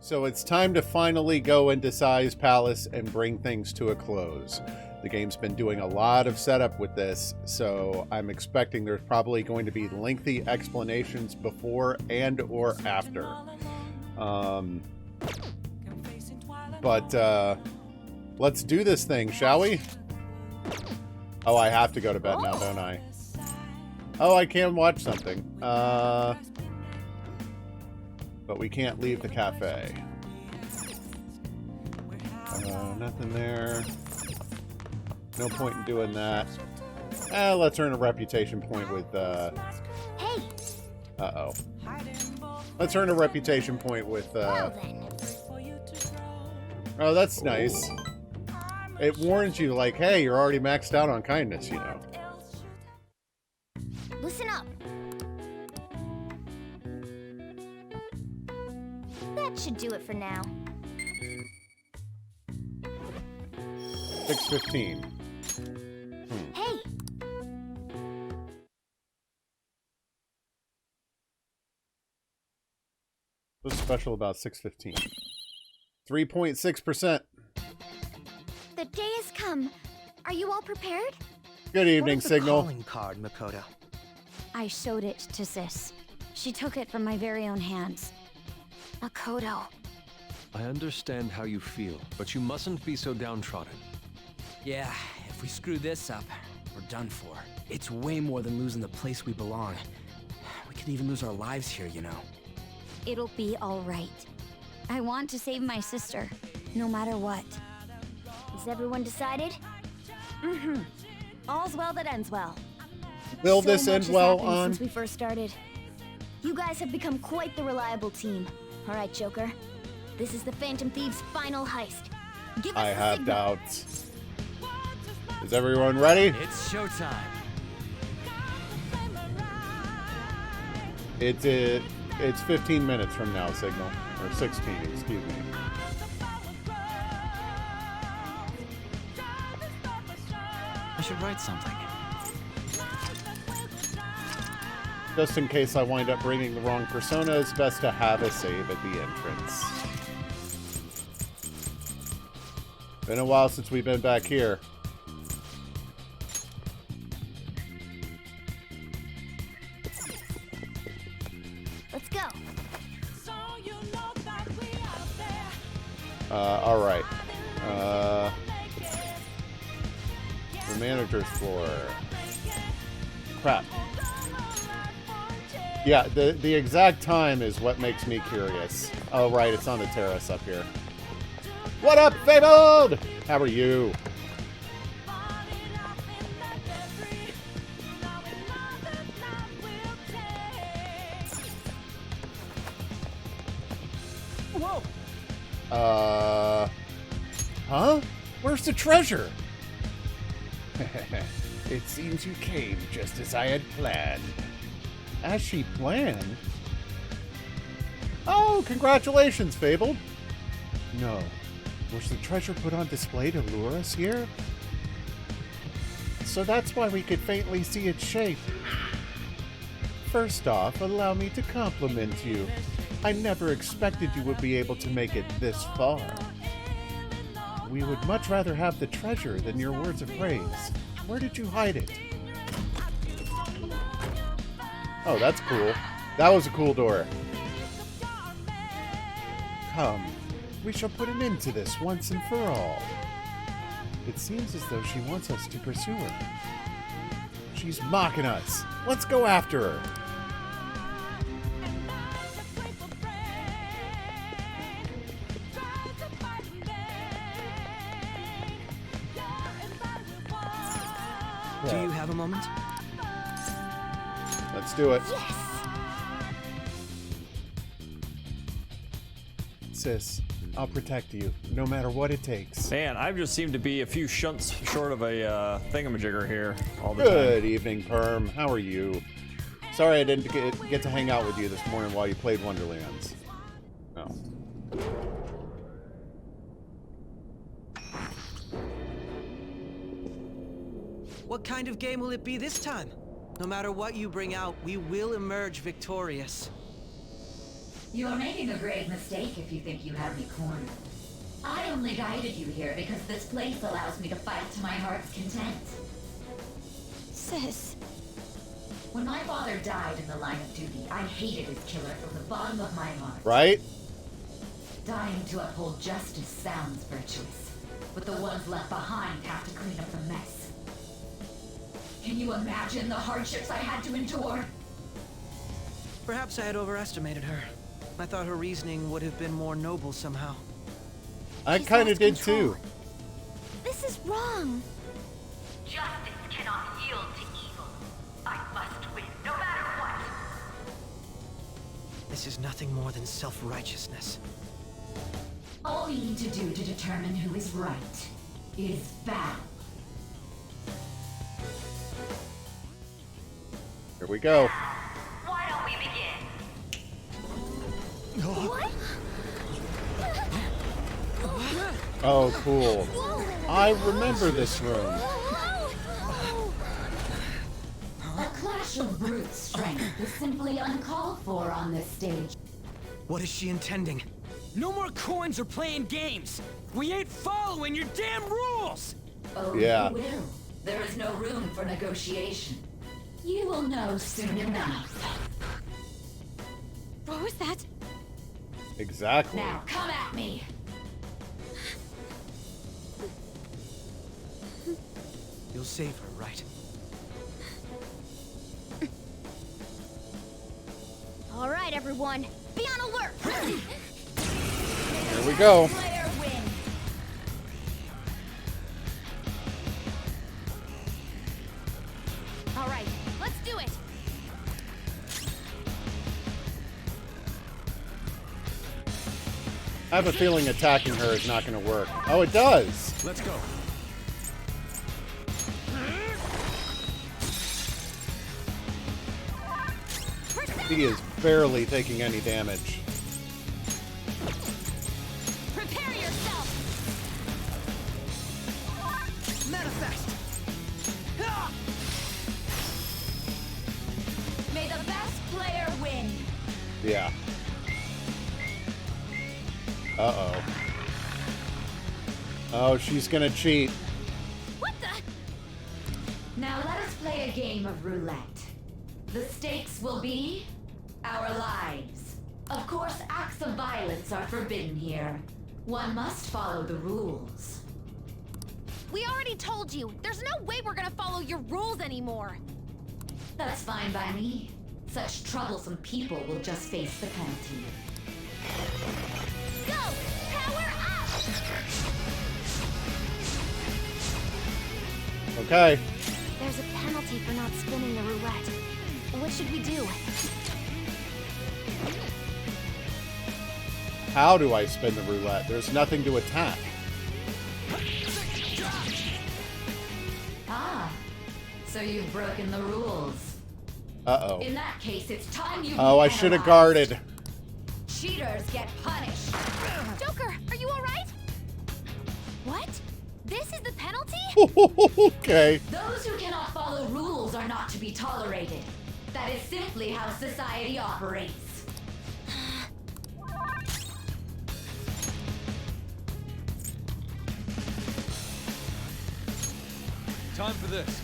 So it's time to finally go into Sai's Palace and bring things to a close. The game's been doing a lot of setup with this, so I'm expecting there's probably going to be lengthy explanations before and or after. But let's do this thing, shall we? Oh, I have to go to bed now, don't I? Oh, I can watch something. But we can't leave the cafe. Nothing there. No point in doing that. Let's earn a reputation point with, Hey! Uh-oh. Let's earn a reputation point with, Well, then. Oh, that's nice. It warns you, like, hey, you're already maxed out on kindness, you know. Listen up. That should do it for now. 6:15. Hey! What's special about 6:15? 3.6%. The day has come. Are you all prepared? Good evening, What is the Signal. calling card, Makoto? I showed it to Sis. She took it from my very own hands. Makoto. I understand how you feel, but you mustn't be so downtrodden. Yeah, if we screw this up, we're done for. It's way more than losing the place we belong. We could even lose our lives here, you know. It'll be all right. I want to save my sister, no matter what. Is everyone decided? Mm-hmm. All's well that ends well. Will So this much end has well happened on? since we first started. You guys have become quite the reliable team. All right, Joker. This is the Phantom Thieves' final heist. Give us I the have signal. doubts. Is everyone ready? It's showtime. It's 15 minutes from now, Signal. Or 16, excuse me. I should write something. Just in case I wind up bringing the wrong persona, it's best to have a save at the entrance. Been a while since we've been back here. Let's go. Alright. The manager's floor. Crap. Yeah, the exact time is what makes me curious. Oh, right, it's on the terrace up here. What up, Fabled? How are you? Whoa! Huh? Where's the treasure? It seems you came just as I had planned. As she planned? Oh, congratulations, Fabled. No. Was the treasure put on display to lure us here? So that's why we could faintly see its shape. First off, allow me to compliment you. I never expected you would be able to make it this far. We would much rather have the treasure than your words of praise. Where did you hide it? Oh, that's cool. That was a cool door. Come, we shall put an end to this once and for all. It seems as though she wants us to pursue her. She's mocking us. Let's go after her. Do you have a moment? Let's do it. Yes. Sis, I'll protect you, no matter what it takes. Man, I just seem to be a few shunts short of a thingamajigger here all the Good time. evening, Perm. How are you? Sorry I didn't get to hang out with you this morning while you played Wonderlands. No. What kind of game will it be this time? No matter what you bring out, we will emerge victorious. You're making a grave mistake if you think you have me cornered. I only guided you here because this place allows me to fight to my heart's content. Sis. When my father died in the line of duty, I hated his killer from the bottom of my heart. Right? Dying to uphold justice sounds virtuous, but the ones left behind have to clean up the mess. Can you imagine the hardships I had to endure? Perhaps I had overestimated her. I thought her reasoning would have been more noble somehow. I She's kind of lost did control. too. This is wrong. Justice cannot yield to evil. I must win, no matter what. This is nothing more than self-righteousness. All we need to do to determine who is right is battle. Here we go. Why don't we begin? What? Oh, cool. I remember this room. A clash of brute strength is simply uncalled for on this stage. What is she intending? No more coins or playing games. We ain't following your damn rules. Oh, Yeah. you will. There is no room for negotiation. You will know soon enough. What was that? Exactly. Now, come at me. You'll save her, right? All right, everyone. Be on alert. Here we go. Player win. All right, let's do it. I have a feeling attacking her is not going to work. Oh, it does. Let's go. He is barely taking any damage. Prepare yourself. Manifest! May the best player win. Yeah. Uh-oh. Oh, she's going to cheat. What the? Now let us play a game of roulette. The stakes will be our lives. Of course, acts of violence are forbidden here. One must follow the rules. We already told you. There's no way we're gonna follow your rules anymore. That's fine by me. Such troublesome people will just face the penalty. Go! Power up! Okay. There's a penalty for not spinning the roulette. What should we do? How do I spin the roulette? There's nothing to attack. Ah, so you've broken the rules. Uh-oh. In that case, it's time you Oh, I be should have penalized. guarded. Cheaters get punished. Joker, are you alright? What? This is the penalty? Okay. Those who cannot follow rules are not to be tolerated. That is simply how society operates. Time for this.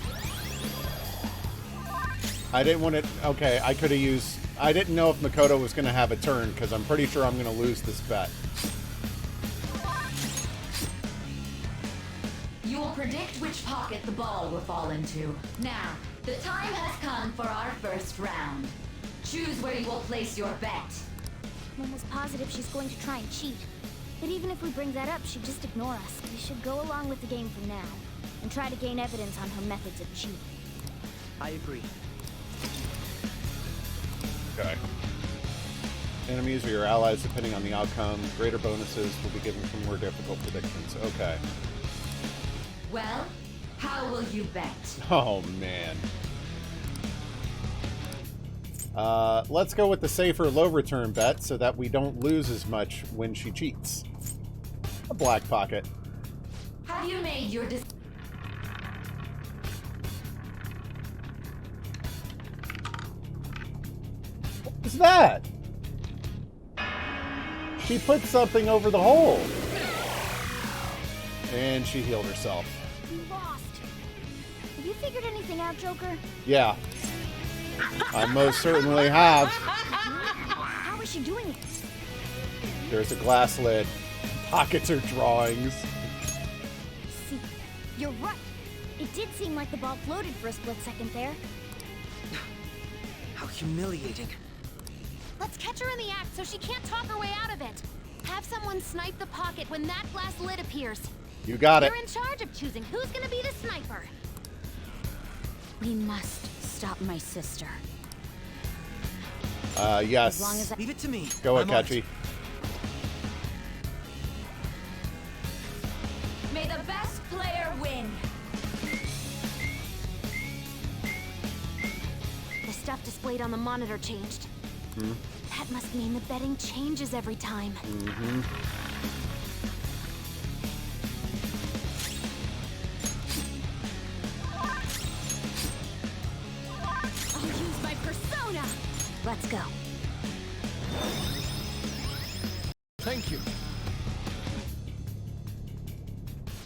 I didn't want it. Okay, I could have used. I didn't know if Makoto was going to have a turn because I'm pretty sure I'm going to lose this bet. You will predict which pocket the ball will fall into. Now, the time has come for our first round. Choose where you will place your bet. I'm almost positive she's going to try and cheat. But even if we bring that up, she'd just ignore us. We should go along with the game for now and try to gain evidence on her methods of cheating. I agree. Okay. Enemies or your allies, depending on the outcome, greater bonuses will be given for more difficult predictions. Okay. Well, how will you bet? Oh, man. Let's go with the safer low return bet so that we don't lose as much when she cheats. A black pocket. Have you made your decision? What was that? She put something over the hole. And she healed herself. You lost. Have you figured anything out, Joker? Yeah. I most certainly have. How is she doing it? There's a glass lid. Pockets are drawings. See, you're right. It did seem like the ball floated for a split second there. How humiliating. Let's catch her in the act so she can't talk her way out of it. Have someone snipe the pocket when that glass lid appears. You got it. You're in charge of choosing who's gonna be the sniper. We must stop my sister. Yes. As long as Leave it to me. Go I'm on Akechi. it. May the best player win. The stuff displayed on the monitor changed. That must mean the betting changes every time. I'll use my persona. Let's go. Thank you.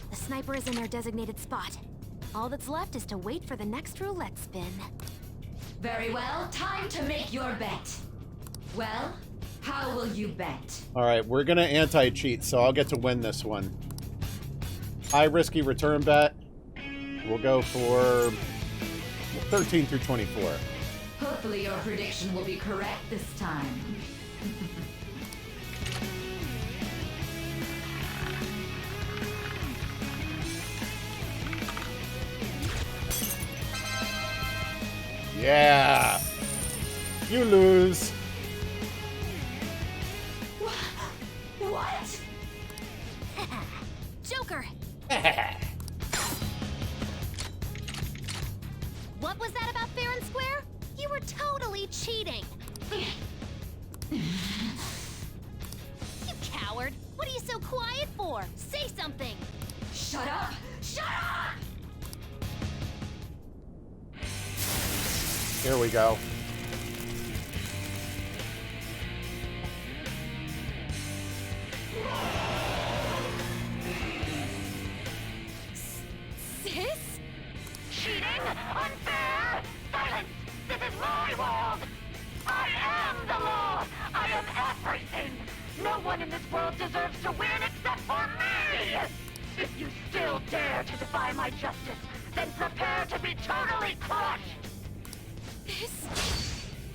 The sniper is in their designated spot. All that's left is to wait for the next roulette spin. Very well, time to make your bet. Well, how will you bet? All right, we're going to anti-cheat, so I'll get to win this one. High risky return bet. We'll go for 13 through 24. Hopefully your prediction will be correct this time. Yeah. You lose. What? Joker! What was that about fair and square? You were totally cheating! You coward! What are you so quiet for? Say something! Shut up! Shut up! Here we go. Sis? Cheating? Unfair? Silence! This is my world! I am the law! I am everything! No one in this world deserves to win except for me! If you still dare to defy my justice, then prepare to be totally crushed! This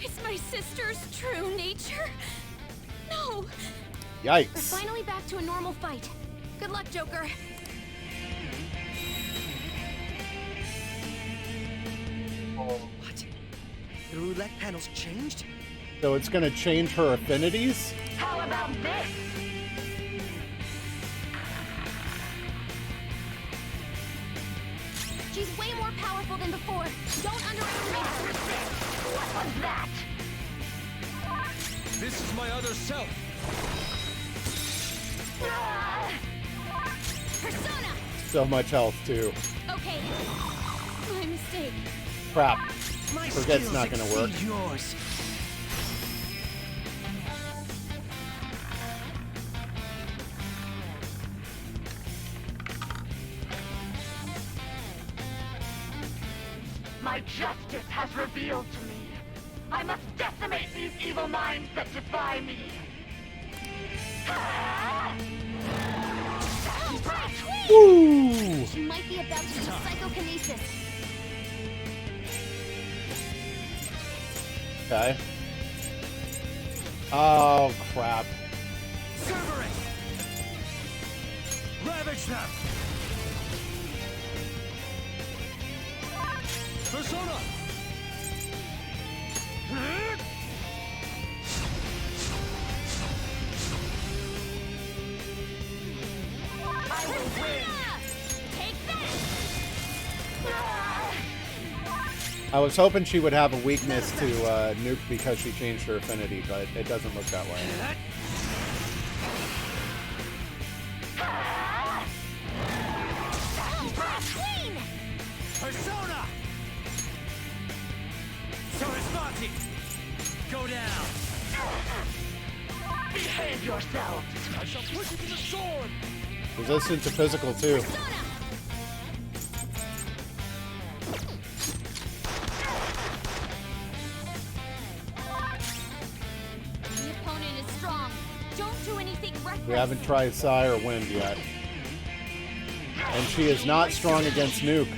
is my sister's true nature? No! We're Yikes. finally back to a normal fight. Good luck, Joker. What? The roulette panel's changed? So it's going to change her affinities? How about this? She's way more powerful than before. Don't underestimate her. What was that? This is my other self. Persona! So much health, too. Okay. My mistake. Crap. My Forget's skills not gonna work. exceed yours. My justice has revealed to me. I must decimate these evil minds that defy me. Woo! She might be about to use psychokinesis. Okay. Oh, crap. Cerberus! Ravage them! Persona! Take that! I was hoping she would have a weakness to Nuke because she changed her affinity, but it doesn't look that way. Queen! Persona! Sarasvati! Go down! Behave Prove yourselves. I shall push you to the sword. Resistant to physical too. The opponent is strong. Don't do anything reckless. We haven't tried Psy or Wind yet. And she is not strong against Nuke.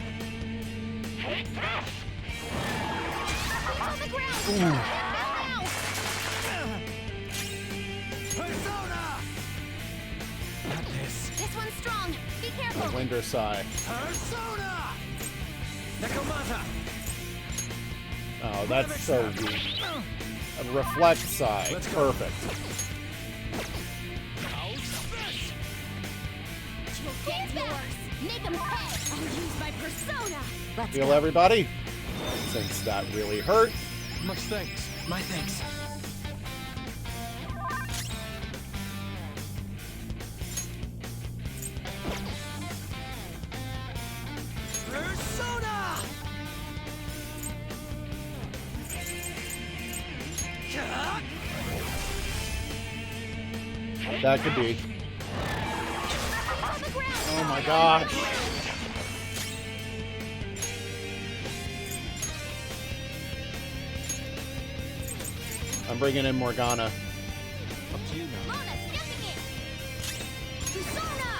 On the ground. Ooh. Persona! Not this. This one's strong. Be careful. Wind or Psy. Persona! Nekomata! Oh, that's so weak. A reflect Psy. Let's go. Perfect. How's this? You'll get yours. Make him pay. I'll use my persona. Let's Heal go. everybody. Since that really hurt. Much thanks. My thanks. Persona! That could be. On the ground. Oh my god. I'm bringing in Morgana. Up to you now. Mona, stepping in. Persona.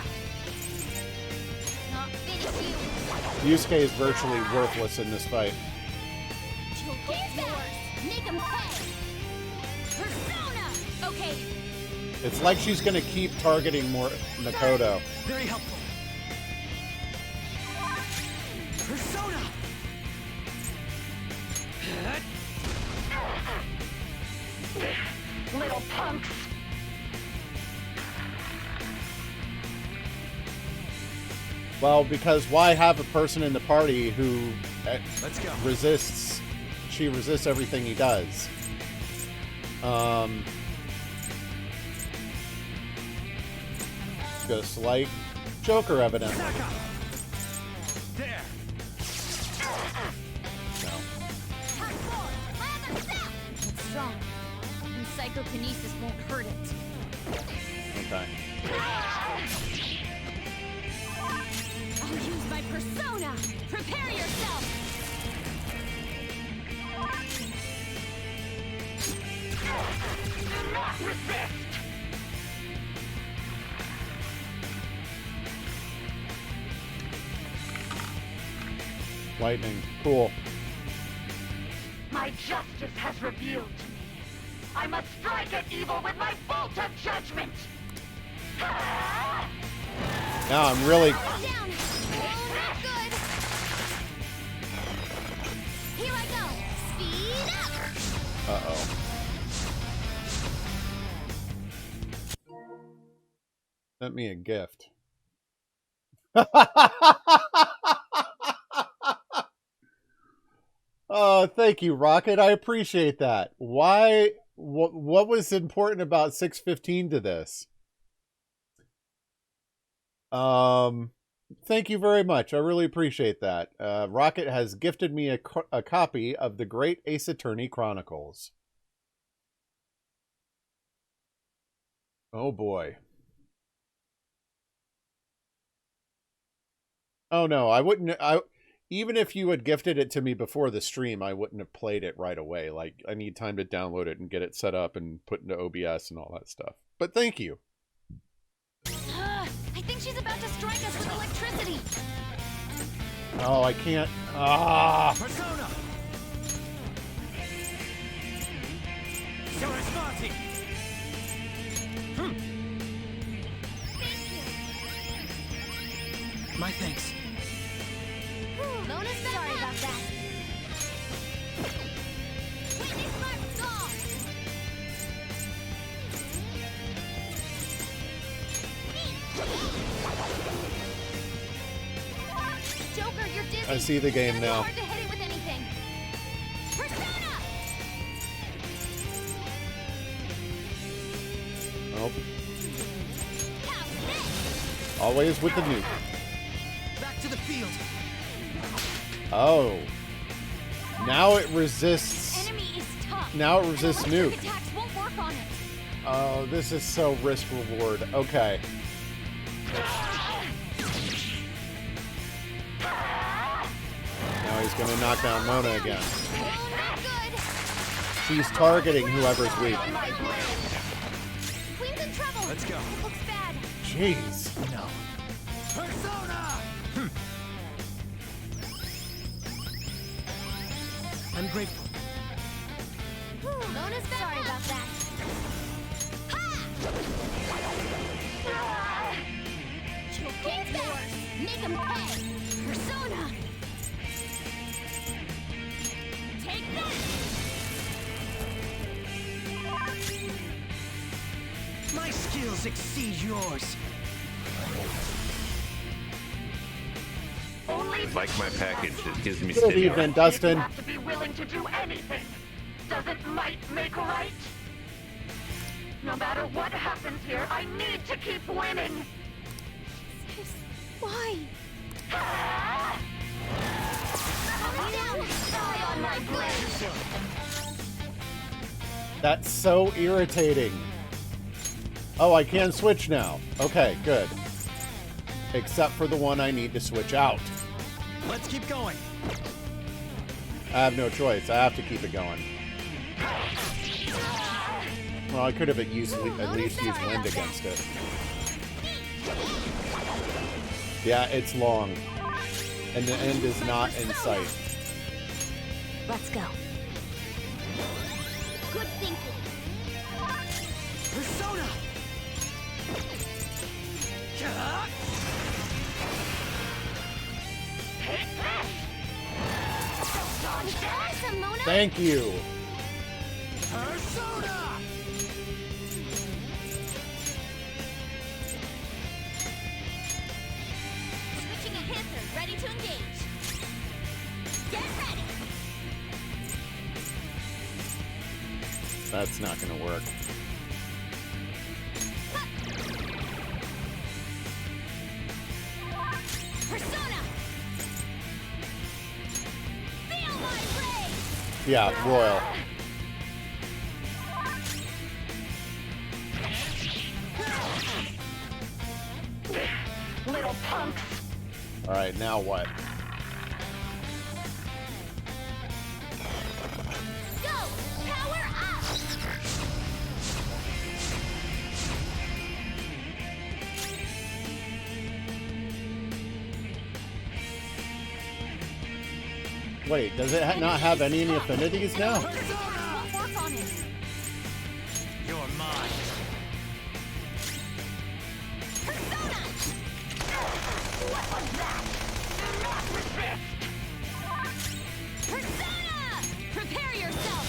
Not finish you. Yusuke is virtually worthless in this fight. You'll get yours. Make him pay. Persona. Okay. It's like she's gonna keep targeting more Makoto. Very helpful. Persona! Little punks. Well, because why have a person in the party who Let's go. resists? She resists everything he does. Got a slight Joker evidence. Saka! There! No. Part 4. My other self. It's strong. And psychokinesis won't hurt it. Okay. I'll use my persona. Prepare yourself. Do not resist. Lightning. Cool. My justice has revealed to me. I must strike at evil with my bolt of judgment. Ah! Now I'm really... Down. Oh, not good. Here I go. Speed up. Uh-oh. Sent me a gift. Oh, thank you, Rocket. I appreciate that. Why? What was important about 615 to this? Thank you very much. I really appreciate that. Rocket has gifted me a copy of the Great Ace Attorney Chronicles. Oh boy. Oh no, I wouldn't. Even if you had gifted it to me before the stream, I wouldn't have played it right away. Like, I need time to download it and get it set up and put into OBS and all that stuff. But thank you. I think she's about to strike us with electricity. Oh, I can't. Ah! Persona! Sorasmati! My thanks. Bonus sorry about that. Witness mark gone. Joker, you're dizzy. I see the game It's now. hard to hit it with anything. Persona. Nope. How's this? Always with the nuke. Back to the field. Oh. Now it resists. Enemy is tough. Now it and resists electric nuke. attacks won't work on it. Oh, this is so risk reward. Okay. Now he's gonna knock down Mona again. She's targeting whoever's weak. Queen's in trouble. Let's go. It looks bad. Jeez. No. Persona! I'm grateful. Mona's back. Sorry about that. King's back. Make him pay. Persona. Take that. My skills exceed yours. Only Like my package, it gives me Good stimulus. evening, Dustin. You have to be willing to do anything. Doesn't might make right? No matter what happens here, I need to keep winning. Why? Die on my blade. That's so irritating. Oh, I can switch now. Okay, good. Except for the one I need to switch out. Let's keep going. I have no choice. I have to keep it going. Well, I could have at least used wind against it. Yeah, it's long. And the end is not in sight. Let's go. Good thinking. Persona! Awesome, Mona. Thank you. Persona! Switching enhancers, ready to engage. Get ready. That's not going to work. Persona. Feel my rage. Yeah, Royal. Little punks. All right, now what? Go. Power up. Wait, does it not have any affinities now? Won't work on it. You're mine. Persona. What was that? Do not resist. Persona. Prepare yourself.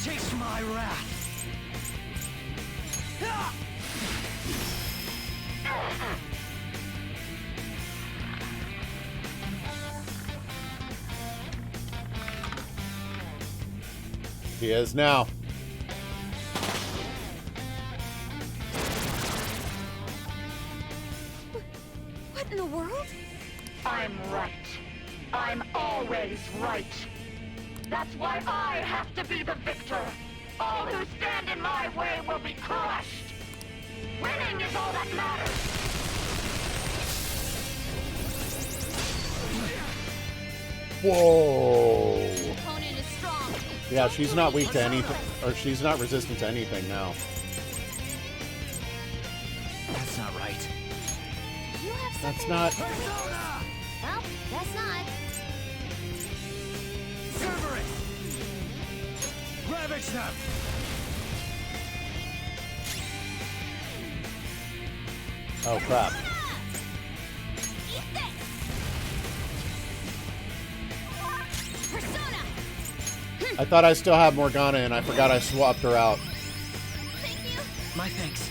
Taste my wrath. Ah! He is now. What in the world? I'm right. I'm always right. That's why I have to be the victor. All who stand in my way will be crushed. Winning is all that matters. Whoa. Opponent is strong. Yeah, she's not weak to anything, or she's not resistant to anything now. That's not right. You have That's something. not. Persona! Well, that's not. Cerberus! Ravage them! Oh crap. Eat this. Persona. I thought I still had Morgana and I forgot I swapped her out. Thank you. My thanks.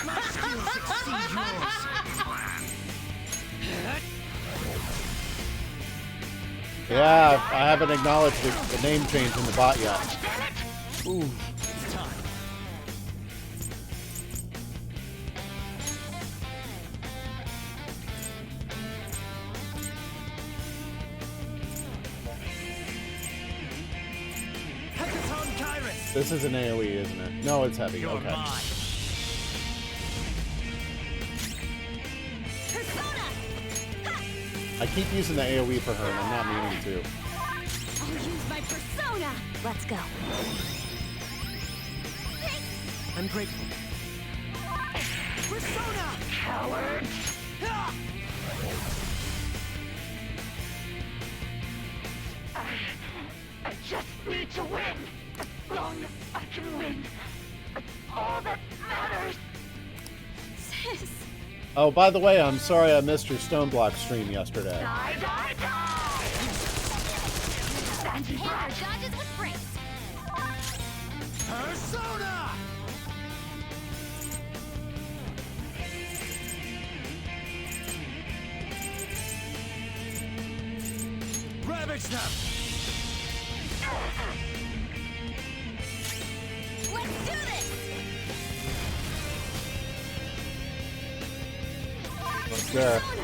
My skills exceed yours. Yeah, I haven't acknowledged the name change in the bot yet. Ooh. It's time. This is an AoE, isn't it? No, it's heavy. You're Okay. mine. I keep using the AoE for her, and I'm not meaning to. I'll use my persona. Let's go. I'm grateful. Persona! Coward! I just need to win. As long as I can win. That's all that matters. Sis. Oh, by the way, I'm sorry I missed your Stone Block stream yesterday. Die, die, die! Sandy Hammer dodges with grace. Persona! Ravage them! Let's do this! What's there? Oh,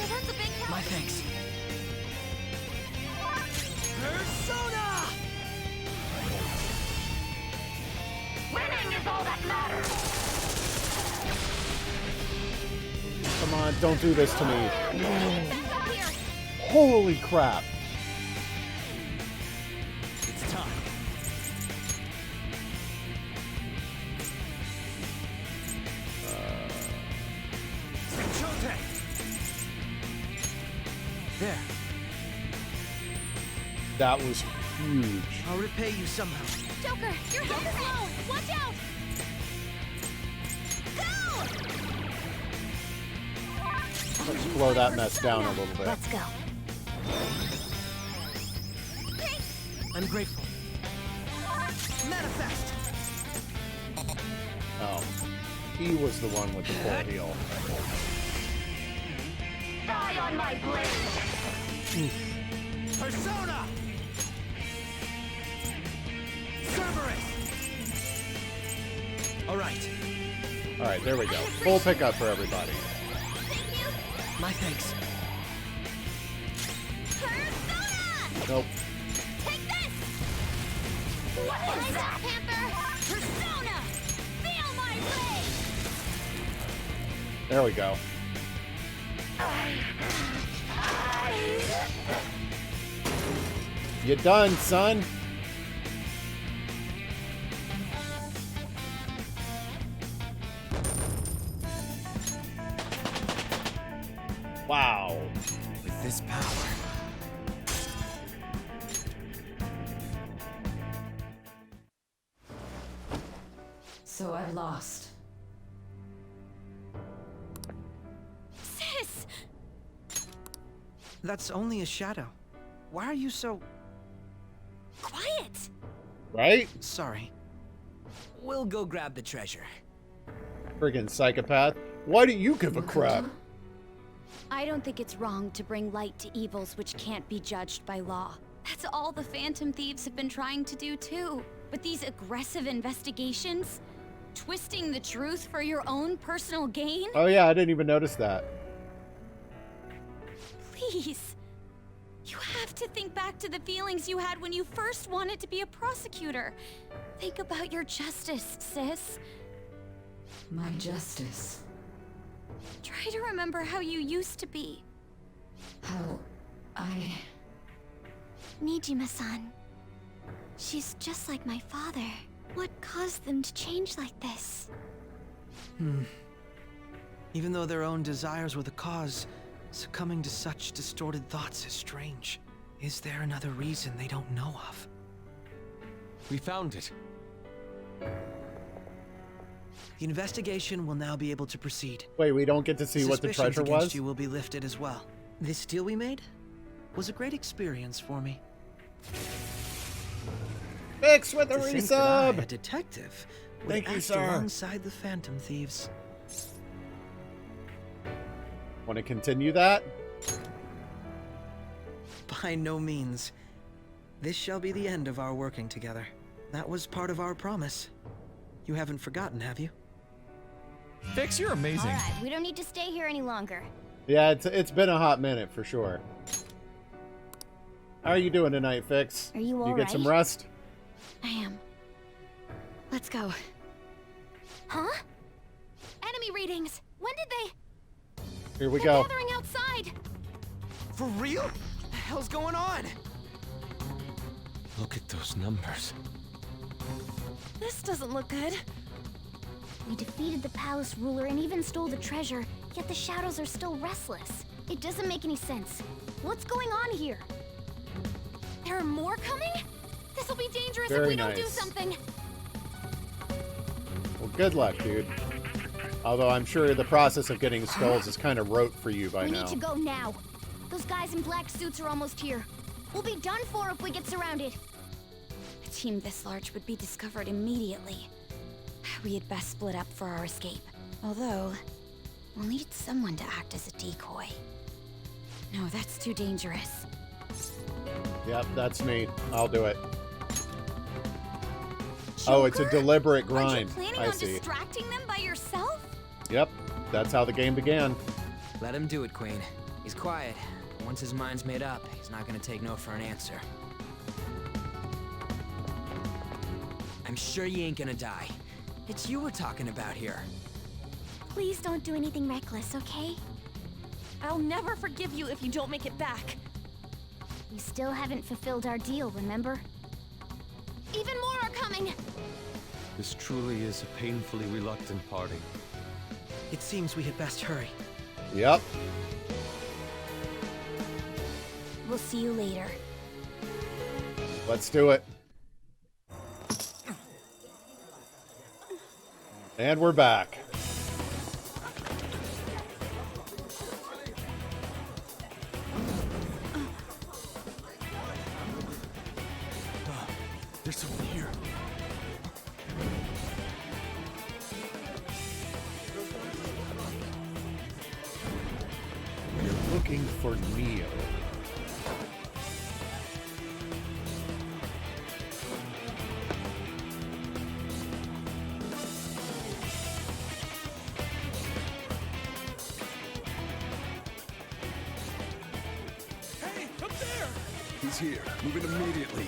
that's a big help. My thanks. Persona! Winning is all that matters! Come on, don't do this to me. Back up here. Holy crap. It's time. Senchote! There. That was huge. I'll repay you somehow. Joker, your head is low. Watch out. Go! Let's blow that mess down a little bit. Let's go. I'm grateful. Manifest! Oh. He was the one with the full heal. Die on my blade! Persona! Cerberus! Alright. Alright, there we go. Full pickup for everybody. My thanks. Persona! Nope. Take this! What is that, Panther? Persona! Feel my blade! There we go. You done, son? Wow. With this power. So I've lost. Sis! That's only a shadow. Why are you so... Quiet! Right? Sorry. We'll go grab the treasure. Friggin' psychopath. Why do you give a crap? I don't think it's wrong to bring light to evils which can't be judged by law. That's all the Phantom Thieves have been trying to do too. But these aggressive investigations? Twisting the truth for your own personal gain? Oh yeah, I didn't even notice that. Please. You have to think back to the feelings you had when you first wanted to be a prosecutor. Think about your justice, sis. My justice. Try to remember how you used to be. How I... Nijima-san. She's just like my father. What caused them to change like this? Even though their own desires were the cause, succumbing to such distorted thoughts is strange. Is there another reason they don't know of? We found it. The investigation will now be able to proceed. Wait, we don't get to see what the Suspicions treasure against was? you will be lifted as well. This deal we made was a great experience for me. Fix with a To think that I, a resub! detective, would Thank you, act sir. alongside the Phantom Thieves. Want to continue that? By no means. This shall be the end of our working together. That was part of our promise. You haven't forgotten, have you? Fix, you're amazing. Alright, we don't need to stay here any longer. Yeah, it's been a hot minute for sure. How are you doing tonight, Fix? Are you all You get some right? rest? I am. Let's go. Huh? Enemy readings. When did they? Here we They're go. gathering outside. For real? What the hell's going on? Look at those numbers. This doesn't look good. We defeated the palace ruler and even stole the treasure, yet the shadows are still restless. It doesn't make any sense. What's going on here? There are more coming? This'll be dangerous if Very we don't do nice. something. Well, good luck, dude. Although I'm sure the process of getting skulls is kind of rote for you by We now. need to go now. Those guys in black suits are almost here. We'll be done for if we get surrounded. A team this large would be discovered immediately. We had best split up for our escape. Although, we'll need someone to act as a decoy. No, that's too dangerous. Yep, that's me. I'll do it. Oh, it's a deliberate grind. Aren't you planning I on see. distracting them by yourself? Yep, that's how the game began. Let him do it, Queen. He's quiet. Once his mind's made up, he's not gonna take no for an answer. I'm sure you ain't gonna die. It's you we're talking about here. Please don't do anything reckless, okay? I'll never forgive you if you don't make it back. We still haven't fulfilled our deal, remember? Even more are coming. This truly is a painfully reluctant party. It seems we had best hurry. Yep. We'll see you later. Let's do it. And we're back. There's someone here. We're looking for Neo. Hey, up there! He's here. Move it immediately.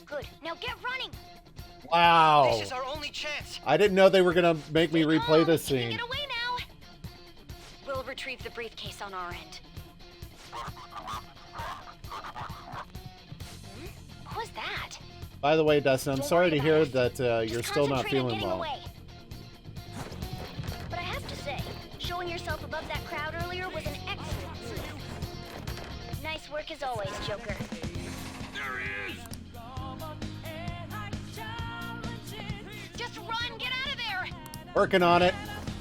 Good. Now get running. Wow. This is our only chance. I didn't know they were gonna make me replay this scene. Get away now. We'll retrieve the briefcase on our end. What was that? By the way, Dustin, I'm Don't sorry worry to hear about that you're Just still not concentrate on feeling getting well. away. But I have to say, showing yourself above that crowd earlier was an excellent move. Nice work as always, Joker. Just run. Get out of there. Working on it.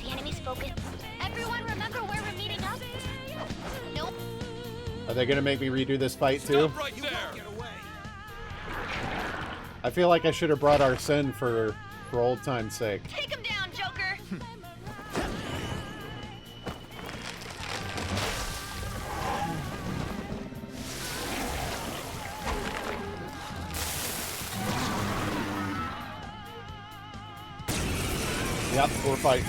The enemy's focus. Everyone remember where we're meeting up? Nope. Are they gonna make me redo this fight too? Right there! I feel like I should have brought Arsene for old time's sake. Take him down, Joker. Yep, we're fighting.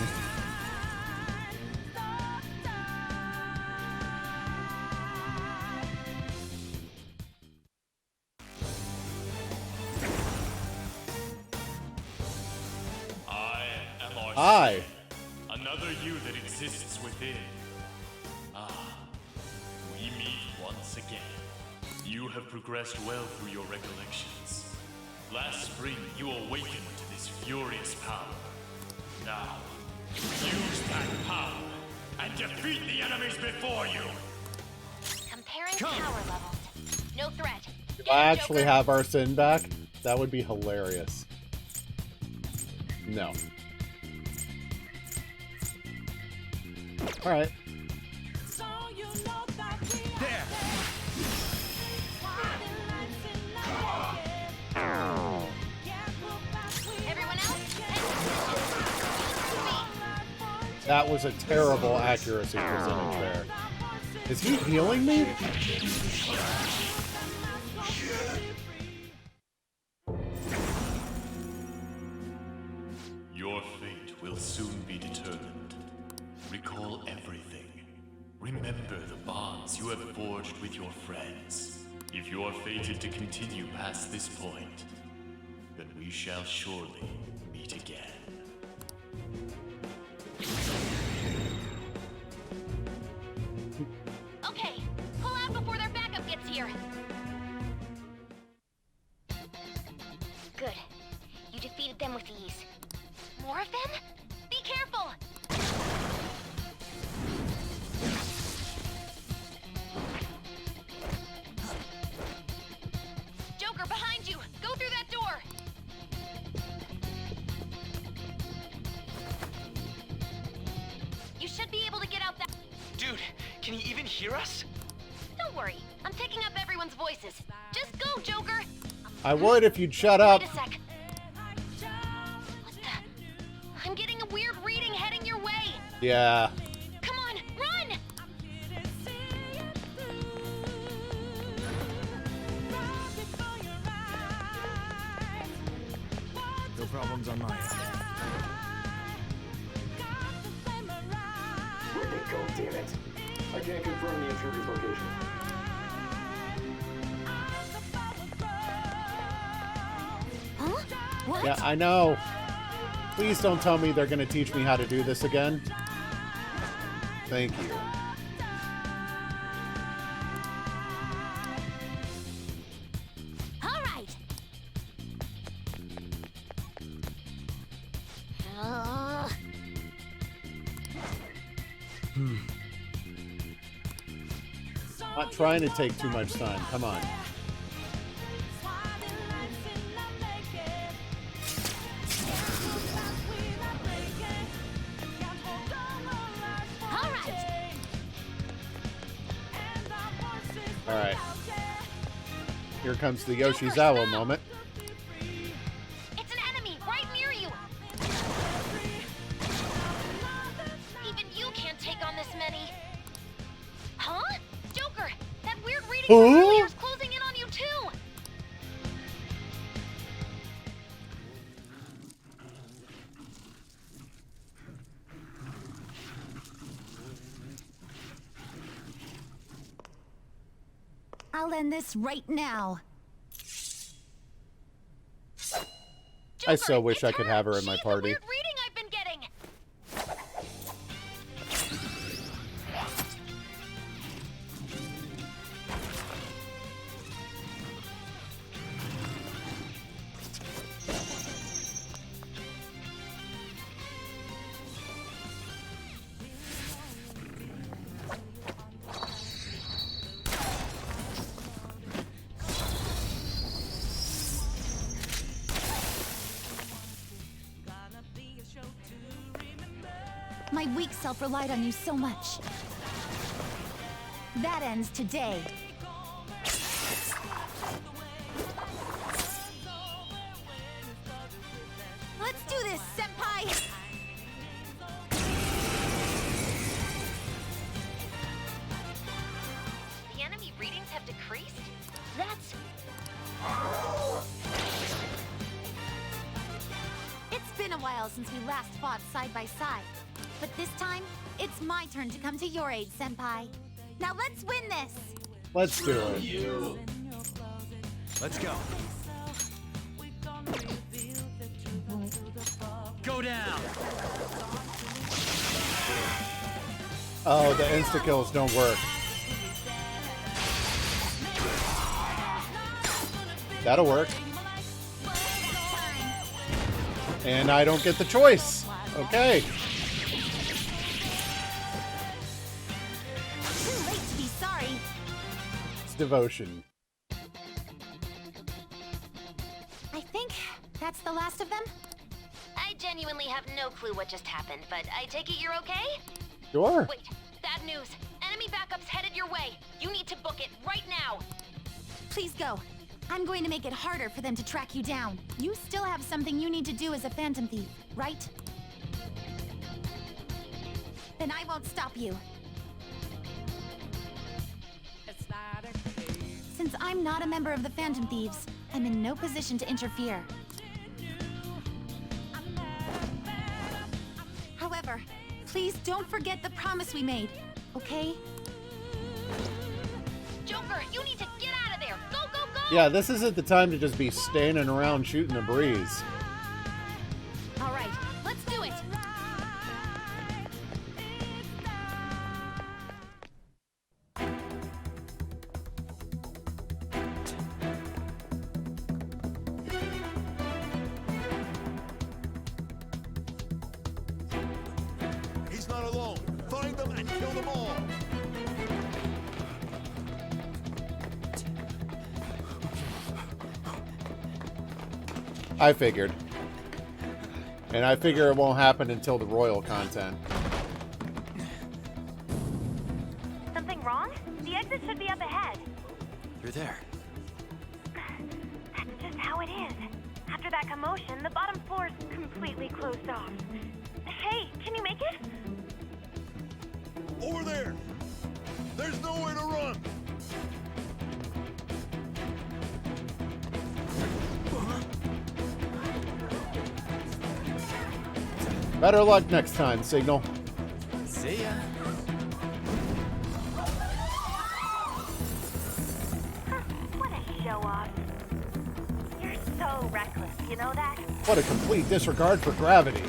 I am Arsene, Hi. another you that exists within. Ah, we meet once again. You have progressed well through your recollections. Last spring, you awakened to this furious power. Now, use that power and defeat the enemies before you. Comparing power levels. No threat. If I actually have Arsene back, that would be hilarious. No. Alright. There! Everyone else, That was a terrible accuracy percentage there. Is he healing me? will soon be determined. Recall everything. Remember the bonds you have forged with your friends. If you are fated to continue past this point, then we shall surely meet again. Okay, pull out before their backup gets here. Good. You defeated them with ease. More of them? Be careful! Joker, behind you! Go through that door! You should be able to get out that— Dude, can you even hear us? Don't worry, I'm picking up everyone's voices. Just go, Joker! I would if you'd shut up. Wait a sec. What the? I'm getting a weird reading heading your way. Yeah. Come on, run! No problems on my end. Where'd they go, damn it? I can't confirm the intruder's location. Huh? What? Yeah, I know. Please don't tell me they're going to teach me how to do this again. Thank you. All right. Not trying to take too much time. Come on. All right. Here comes the Yoshizawa moment. It's an enemy right near you. Even you can't take on this many. Huh? Joker, that weird reading from Huh? earlier is closing in on you too. I'll end this right now. I so Joker, wish it's I could have her in my She's party. The weird reading I've been getting. My weak self relied on you so much. That ends today. Let's do this, Senpai! The enemy readings have decreased? That's... It's been a while since we last fought side by side. But this time, it's my turn to come to your aid, Senpai. Now let's win this! Let's do it. Let's go. Go down. Oh, the insta-kills don't work. That'll work. And I don't get the choice. Okay. Too late to be sorry. It's devotion. I think that's the last of them. I genuinely have no clue what just happened, but I take it you're okay? Sure. Wait, bad news. Enemy backup's headed your way. You need to book it right now. Please go. I'm going to make it harder for them to track you down. You still have something you need to do as a Phantom Thief, right? Then I won't stop you. Since I'm not a member of the Phantom Thieves, I'm in no position to interfere. Whatever. Please don't forget the promise we made, okay? Joker, you need to get out of there! Go, go, go! Yeah, this isn't the time to just be standing around shooting the breeze. All right, let's do it! He's not alone. Find them and kill them all. I figured. And I figure it won't happen until the royal content. Something wrong? The exit should be up ahead. You're there. That's just how it is. After that commotion, the bottom floor's completely closed off. Hey, can you make it? Over there. There's nowhere to run. Better luck next time, Signal. See ya. What a show-off. You're so reckless, you know that? What a complete disregard for gravity.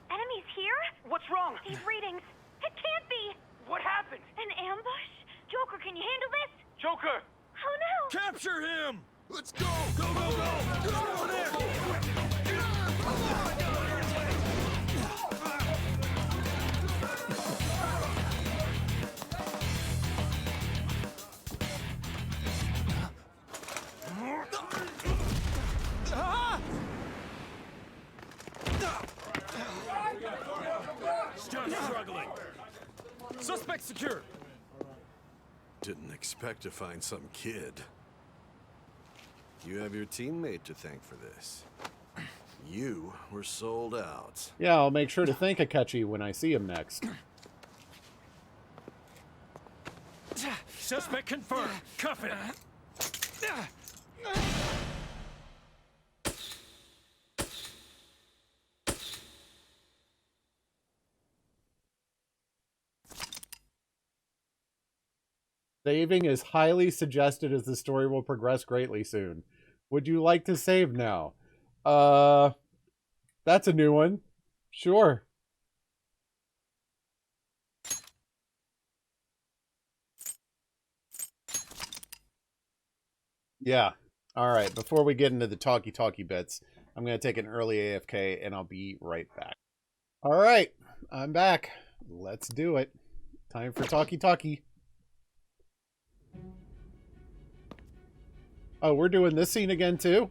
Enemies here? What's wrong? These readings. It can't be. What happened? An ambush? Joker, can you handle this? Joker! Oh no! Capture him. Let's go. Go, go, go. Go over there. Stop struggling. Suspect secured. Didn't expect to find some kid. You have your teammate to thank for this. You were sold out. Yeah, I'll make sure to thank Akechi when I see him next. Suspect confirmed. Cuff it. Saving is highly suggested as the story will progress greatly soon. Would you like to save now? That's a new one. Sure. Yeah. All right. Before we get into the talky bits, I'm going to take an early AFK and I'll be right back. All right. I'm back. Let's do it. Time for talky. Oh, we're doing this scene again, too?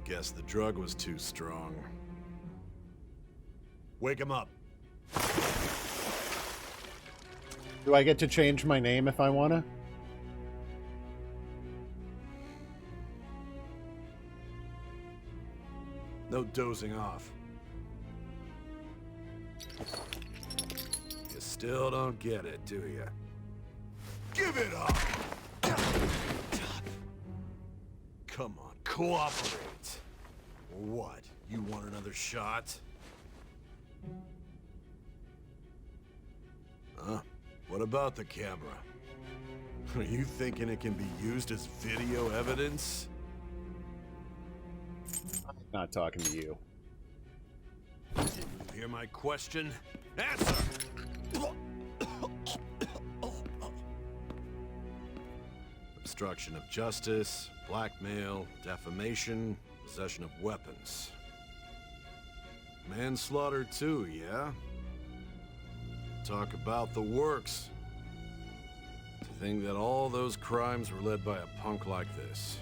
Guess the drug was too strong. Wake him up. Do I get to change my name if I want to? No dozing off. You still don't get it, do you? Give it up! Come on, cooperate. What? You want another shot? Huh? What about the camera? Are you thinking it can be used as video evidence? I'm not talking to you. Did you hear my question? Answer! Obstruction of justice, blackmail, defamation, possession of weapons. Manslaughter too, yeah? Talk about the works. To think that all those crimes were led by a punk like this.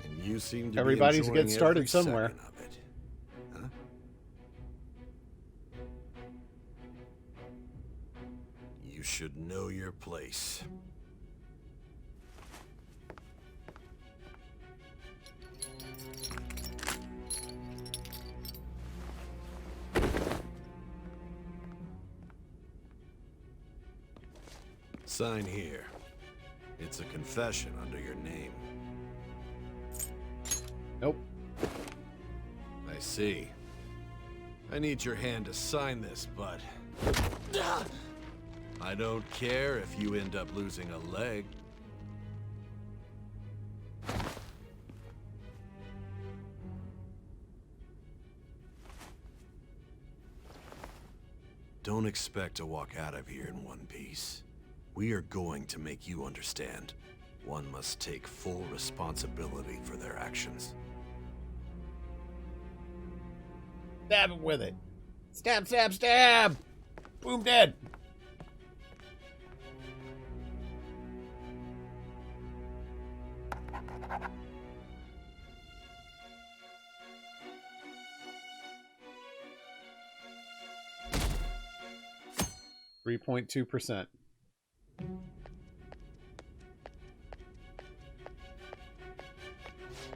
And you seem to Everybody's be enjoying getting started every somewhere. second of it. Huh? You should know your place. Sign here. It's a confession under your name. Nope. I see. I need your hand to sign this, but... I don't care if you end up losing a leg. Don't expect to walk out of here in one piece. We are going to make you understand. One must take full responsibility for their actions. Stab him with it. Stab, stab, stab! Boom, dead. .2%.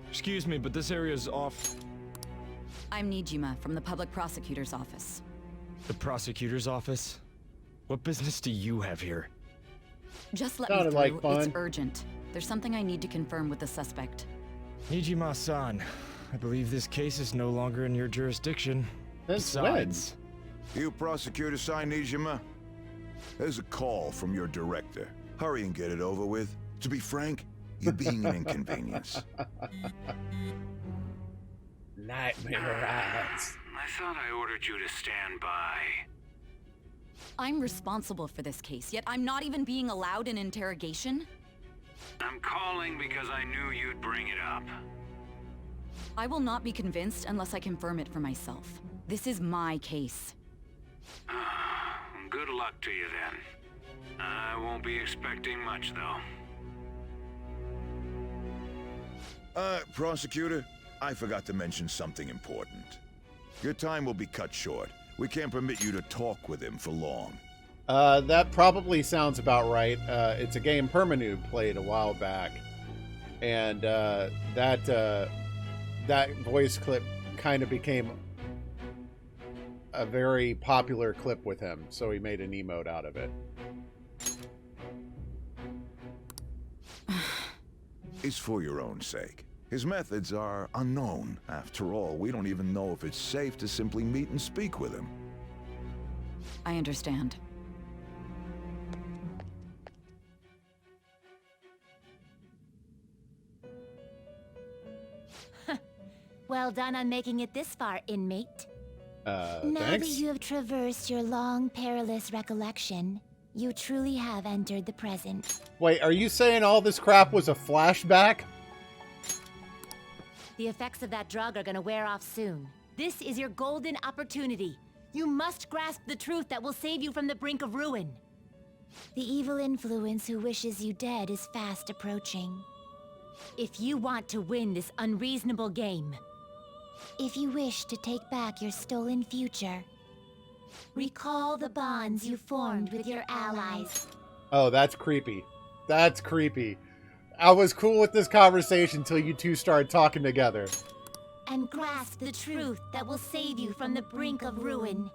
Excuse me, but this area is off. I'm Nijima from the Public Prosecutor's Office. The Prosecutor's Office? What business do you have here? Just let me Sounded through. like fun. It's urgent. There's something I need to confirm with the suspect. Nijima-san, I believe this case is no longer in your jurisdiction. Besides... You prosecutor signed Nijima? There's a call from your director. Hurry and get it over with. To be frank, you're being an inconvenience. Nightmare eyes. I thought I ordered you to stand by. I'm responsible for this case, yet I'm not even being allowed an interrogation? I'm calling because I knew you'd bring it up. I will not be convinced unless I confirm it for myself. This is my case. Good luck to you then. I won't be expecting much, though. Prosecutor, I forgot to mention something important. Your time will be cut short. We can't permit you to talk with him for long. That probably sounds about right. It's a game Permanoob played a while back. And that voice clip kind of became a very popular clip with him, so he made an emote out of it. It's for your own sake. His methods are unknown. After all, we don't even know if it's safe to simply meet and speak with him. I understand. Well done on making it this far, inmate. Now Thanks. that you have traversed your long, perilous recollection, you truly have entered the present. Wait, are you saying all this crap was a flashback? The effects of that drug are gonna wear off soon. This is your golden opportunity. You must grasp the truth that will save you from the brink of ruin. The evil influence who wishes you dead is fast approaching. If you want to win this unreasonable game, if you wish to take back your stolen future, recall the bonds you formed with your allies. Oh, that's creepy. That's creepy. I was cool with this conversation until you two started talking together. And grasp the truth that will save you from the brink of ruin.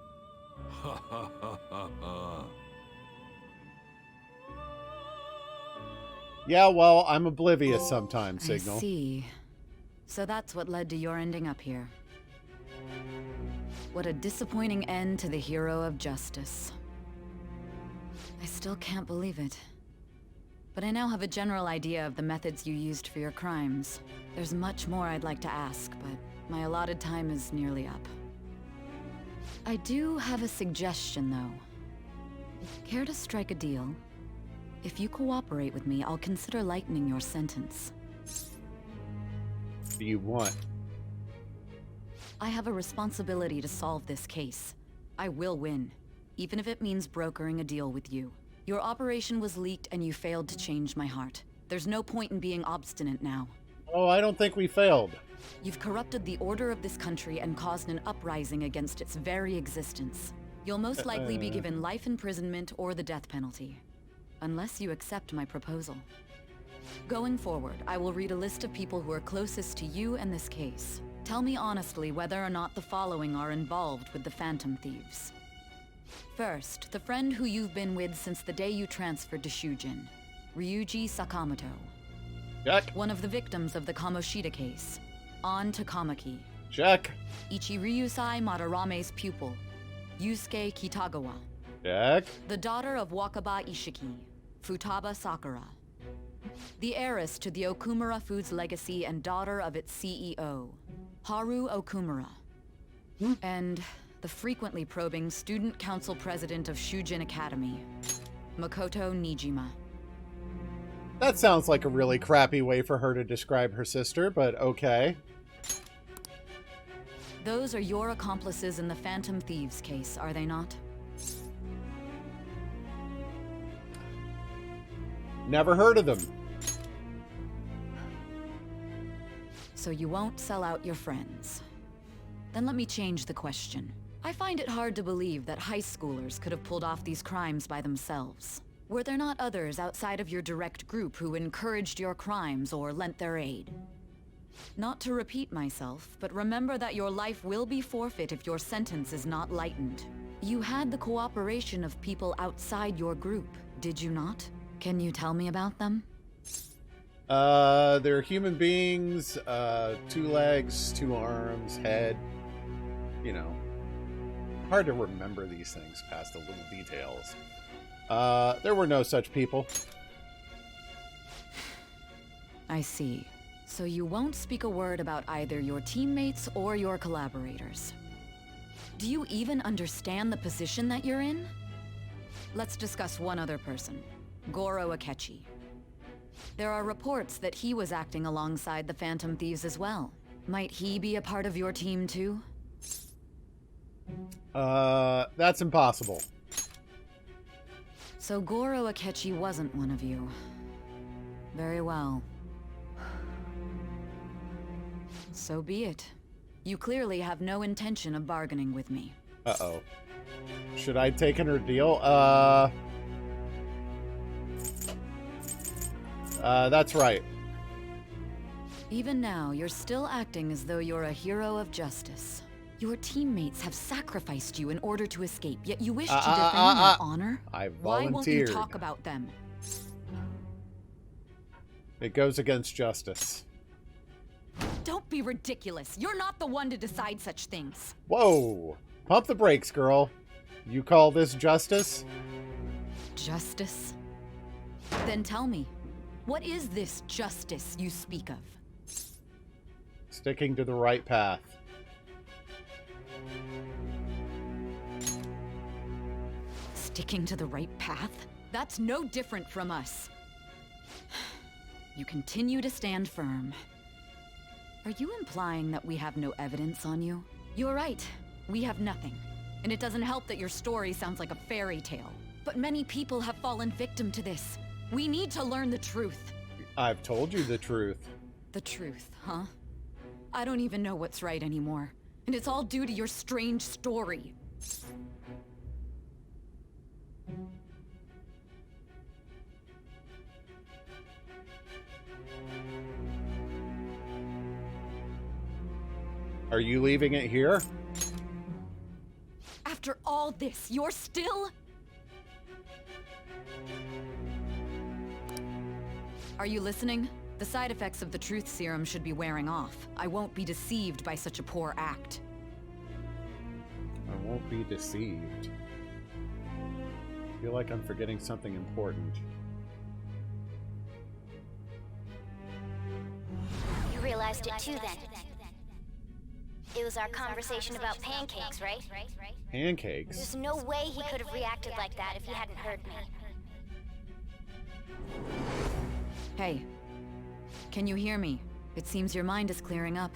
Ha ha ha ha ha. Yeah, well, I'm oblivious sometimes, Signal. I see. So that's what led to your ending up here. What a disappointing end to the hero of justice. I still can't believe it. But I now have a general idea of the methods you used for your crimes. There's much more I'd like to ask, but my allotted time is nearly up. I do have a suggestion, though. Care to strike a deal? If you cooperate with me, I'll consider lightening your sentence. What do you want? I have a responsibility to solve this case. I will win, even if it means brokering a deal with you. Your operation was leaked and you failed to change my heart. There's no point in being obstinate now. Oh, I don't think we failed. You've corrupted the order of this country and caused an uprising against its very existence. You'll most likely be given life imprisonment or the death penalty. Unless you accept my proposal. Going forward, I will read a list of people who are closest to you and this case. Tell me honestly whether or not the following are involved with the Phantom Thieves. First, the friend who you've been with since the day you transferred to Shujin, Ryuji Sakamoto. Check. One of the victims of the Kamoshida case, An Takamaki. Check. Ichiryusai Madarame's pupil, Yusuke Kitagawa. Check. The daughter of Wakaba Ishiki, Futaba Sakura. The heiress to the Okumura Foods legacy and daughter of its CEO, Haru Okumura. And the frequently probing student council president of Shujin Academy, Makoto Nijima. That sounds like a really crappy way for her to describe her sister, but okay. Those are your accomplices in the Phantom Thieves case, are they not? Never heard of them. So you won't sell out your friends. Then let me change the question. I find it hard to believe that high schoolers could have pulled off these crimes by themselves. Were there not others outside of your direct group who encouraged your crimes or lent their aid? Not to repeat myself, but remember that your life will be forfeit if your sentence is not lightened. You had the cooperation of people outside your group, did you not? Can you tell me about them? They're human beings, 2 legs, 2 arms, head. You know, hard to remember these things past the little details. There were no such people. I see. So you won't speak a word about either your teammates or your collaborators. Do you even understand the position that you're in? Let's discuss one other person, Goro Akechi. There are reports that he was acting alongside the Phantom Thieves as well. Might he be a part of your team too? That's impossible. So Goro Akechi wasn't one of you. Very well. So be it. You clearly have no intention of bargaining with me. Uh-oh. Should I take in her deal? That's right. Even now, you're still acting as though you're a hero of justice. Your teammates have sacrificed you in order to escape, yet you wish to defend their honor? I volunteered. Why won't you talk about them? It goes against justice. Don't be ridiculous. You're not the one to decide such things. Whoa! Pump the brakes, girl. You call this justice? Justice? Then tell me, what is this justice you speak of? Sticking to the right path. Sticking to the right path? That's no different from us. You continue to stand firm. Are you implying that we have no evidence on you? You're right. We have nothing. And it doesn't help that your story sounds like a fairy tale. But many people have fallen victim to this. We need to learn the truth. I've told you the truth. The truth, huh? I don't even know what's right anymore. And it's all due to your strange story. Are you leaving it here? After all this, you're still... Are you listening? The side effects of the truth serum should be wearing off. I won't be deceived by such a poor act. I won't be deceived. I feel like I'm forgetting something important. You realized it too then. It was our conversation about pancakes, right? Pancakes? There's no way he could have reacted like that if he hadn't heard me. Hey. Can you hear me? It seems your mind is clearing up.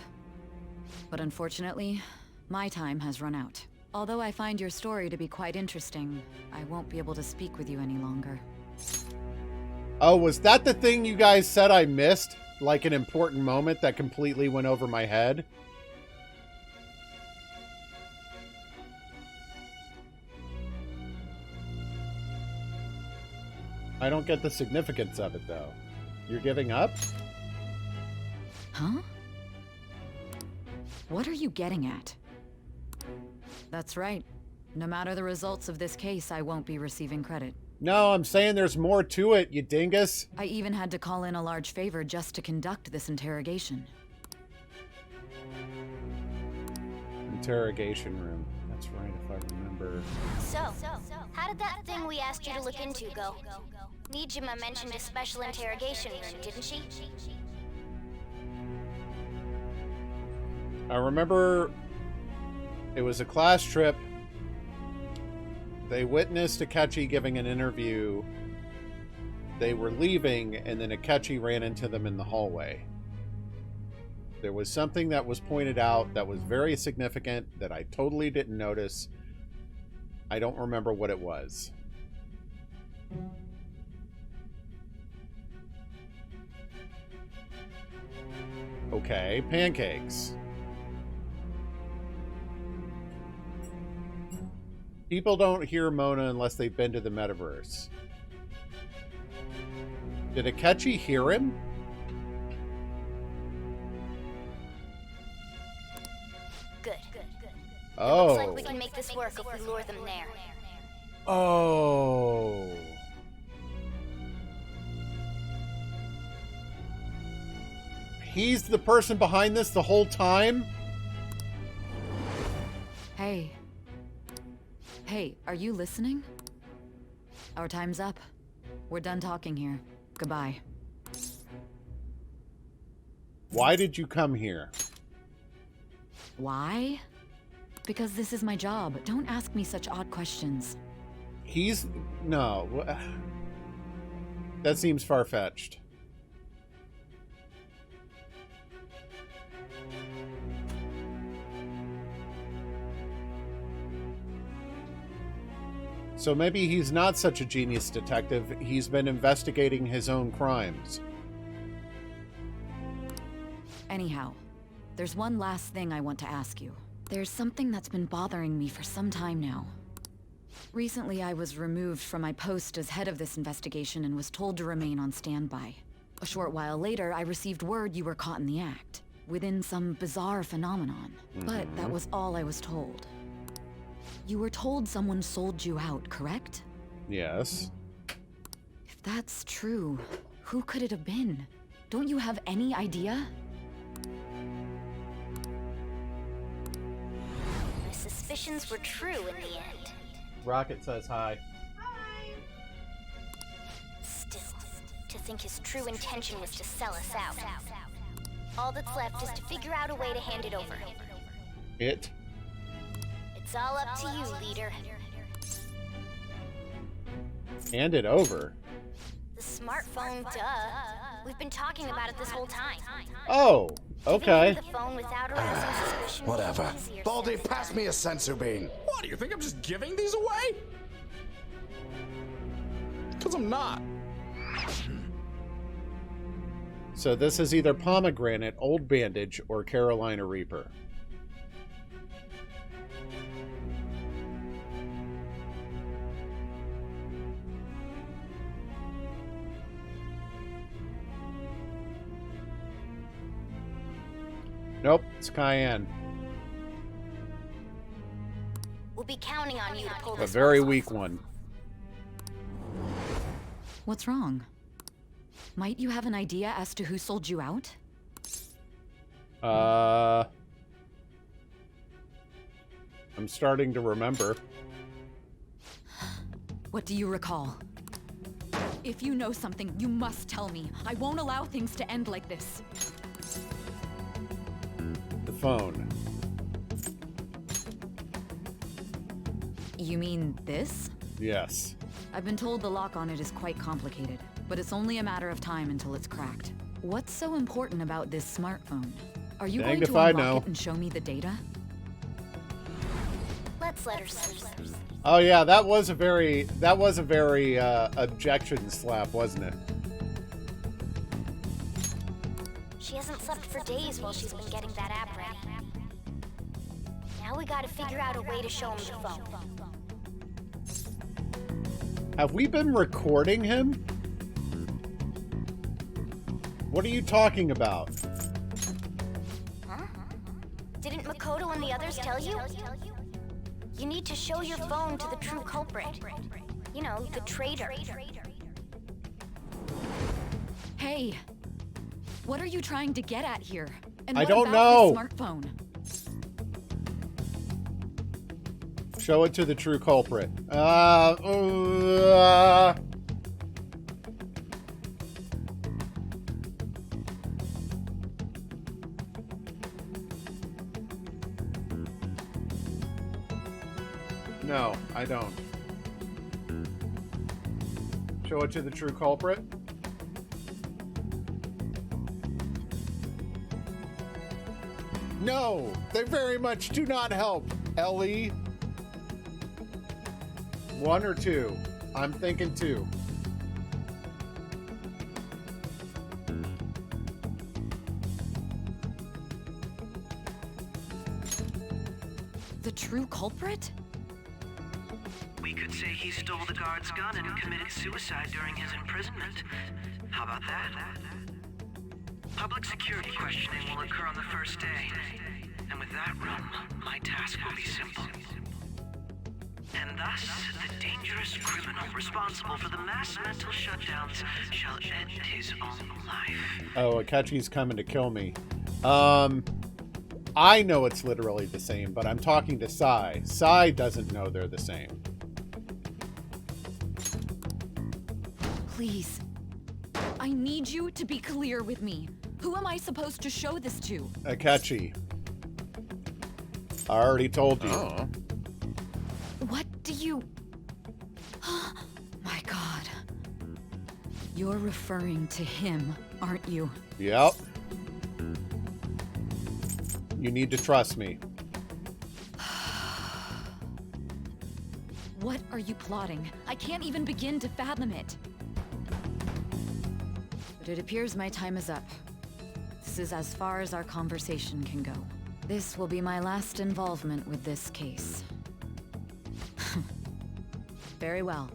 But unfortunately, my time has run out. Although I find your story to be quite interesting, I won't be able to speak with you any longer. Oh, was that the thing you guys said I missed? Like an important moment that completely went over my head? I don't get the significance of it, though. You're giving up? Huh? What are you getting at? That's right. No matter the results of this case, I won't be receiving credit. No, I'm saying there's more to it, you dingus. I even had to call in a large favor just to conduct this interrogation. Interrogation room. That's right, if I remember. So, how did that thing we asked you to look into go? Nijima mentioned a special interrogation room, didn't she? I remember it was a class trip. They witnessed Akechi giving an interview. They were leaving, and then Akechi ran into them in the hallway. There was something that was pointed out that was very significant that I totally didn't notice. I don't remember what it was. Okay, pancakes. People don't hear Mona unless they've been to the metaverse. Did Akechi hear him? Good. Oh. Looks like we can make this work if we lure them there. Oh. He's the person behind this the whole time? Hey. Hey, are you listening? Our time's up. We're done talking here. Goodbye. Why did you come here? Why? Because this is my job. Don't ask me such odd questions. No. That seems far-fetched. So maybe he's not such a genius detective. He's been investigating his own crimes. Anyhow, there's one last thing I want to ask you. There's something that's been bothering me for some time now. Recently, I was removed from my post as head of this investigation and was told to remain on standby. A short while later, I received word you were caught in the act, within some bizarre phenomenon. But that was all I was told. You were told someone sold you out, correct? Yes. If that's true, who could it have been? Don't you have any idea? My suspicions were true in the end. Rocket says hi. Still, to think his true intention was to sell us out. All that's left is to figure out a way to hand it over. It? It's all up to you, leader. Hand it over? The smartphone, duh. We've been talking about it this whole time. Oh, okay. Giving you the phone without arousing suspicion. Whatever. Baldy, pass me a sensor beam. What, do you think I'm just giving these away? Because I'm not. So this is either Pomegranate, Old Bandage, or Carolina Reaper. Nope, it's Cayenne. We'll be counting on you to pull A this very off. weak one. What's wrong? Might you have an idea as to who sold you out? I'm starting to remember. What do you recall? If you know something, you must tell me. I won't allow things to end like this. The phone. You mean this? Yes. I've been told the lock on it is quite complicated, but it's only a matter of time until it's cracked. What's so important about this smartphone? Are you going to unlock it and show me the data? Let's let her sleep. Oh yeah, that was a very objection slap, wasn't it? She hasn't slept for days while she's been getting that app ready. Now we gotta figure out a way to show him the phone. Have we been recording him? What are you talking about? Huh? Didn't Makoto and the others tell you? You need to show your phone to the true culprit. You know, the traitor. Hey, what are you trying to get at here? And I what don't about know. this smartphone? Show it to the true culprit. No, I don't. Show it to the true culprit. No, they very much do not help, Ellie. 1 or 2? I'm thinking 2. The true culprit? We could say he stole the guard's gun and committed suicide during his imprisonment. How about that? Public security questioning will occur on the first day. And with that room, my task will be simple. And thus, the dangerous criminal responsible for the mass mental shutdowns shall end his own life. Oh, Akechi's coming to kill me. I know it's literally the same, but I'm talking to Sai. Sai doesn't know they're the same. Please. I need you to be clear with me. Who am I supposed to show this to? Akechi. I already told you. Oh. What do you... My God. You're referring to him, aren't you? Yep. You need to trust me. What are you plotting? I can't even begin to fathom it. But it appears my time is up. This is as far as our conversation can go. This will be my last involvement with this case. Very well.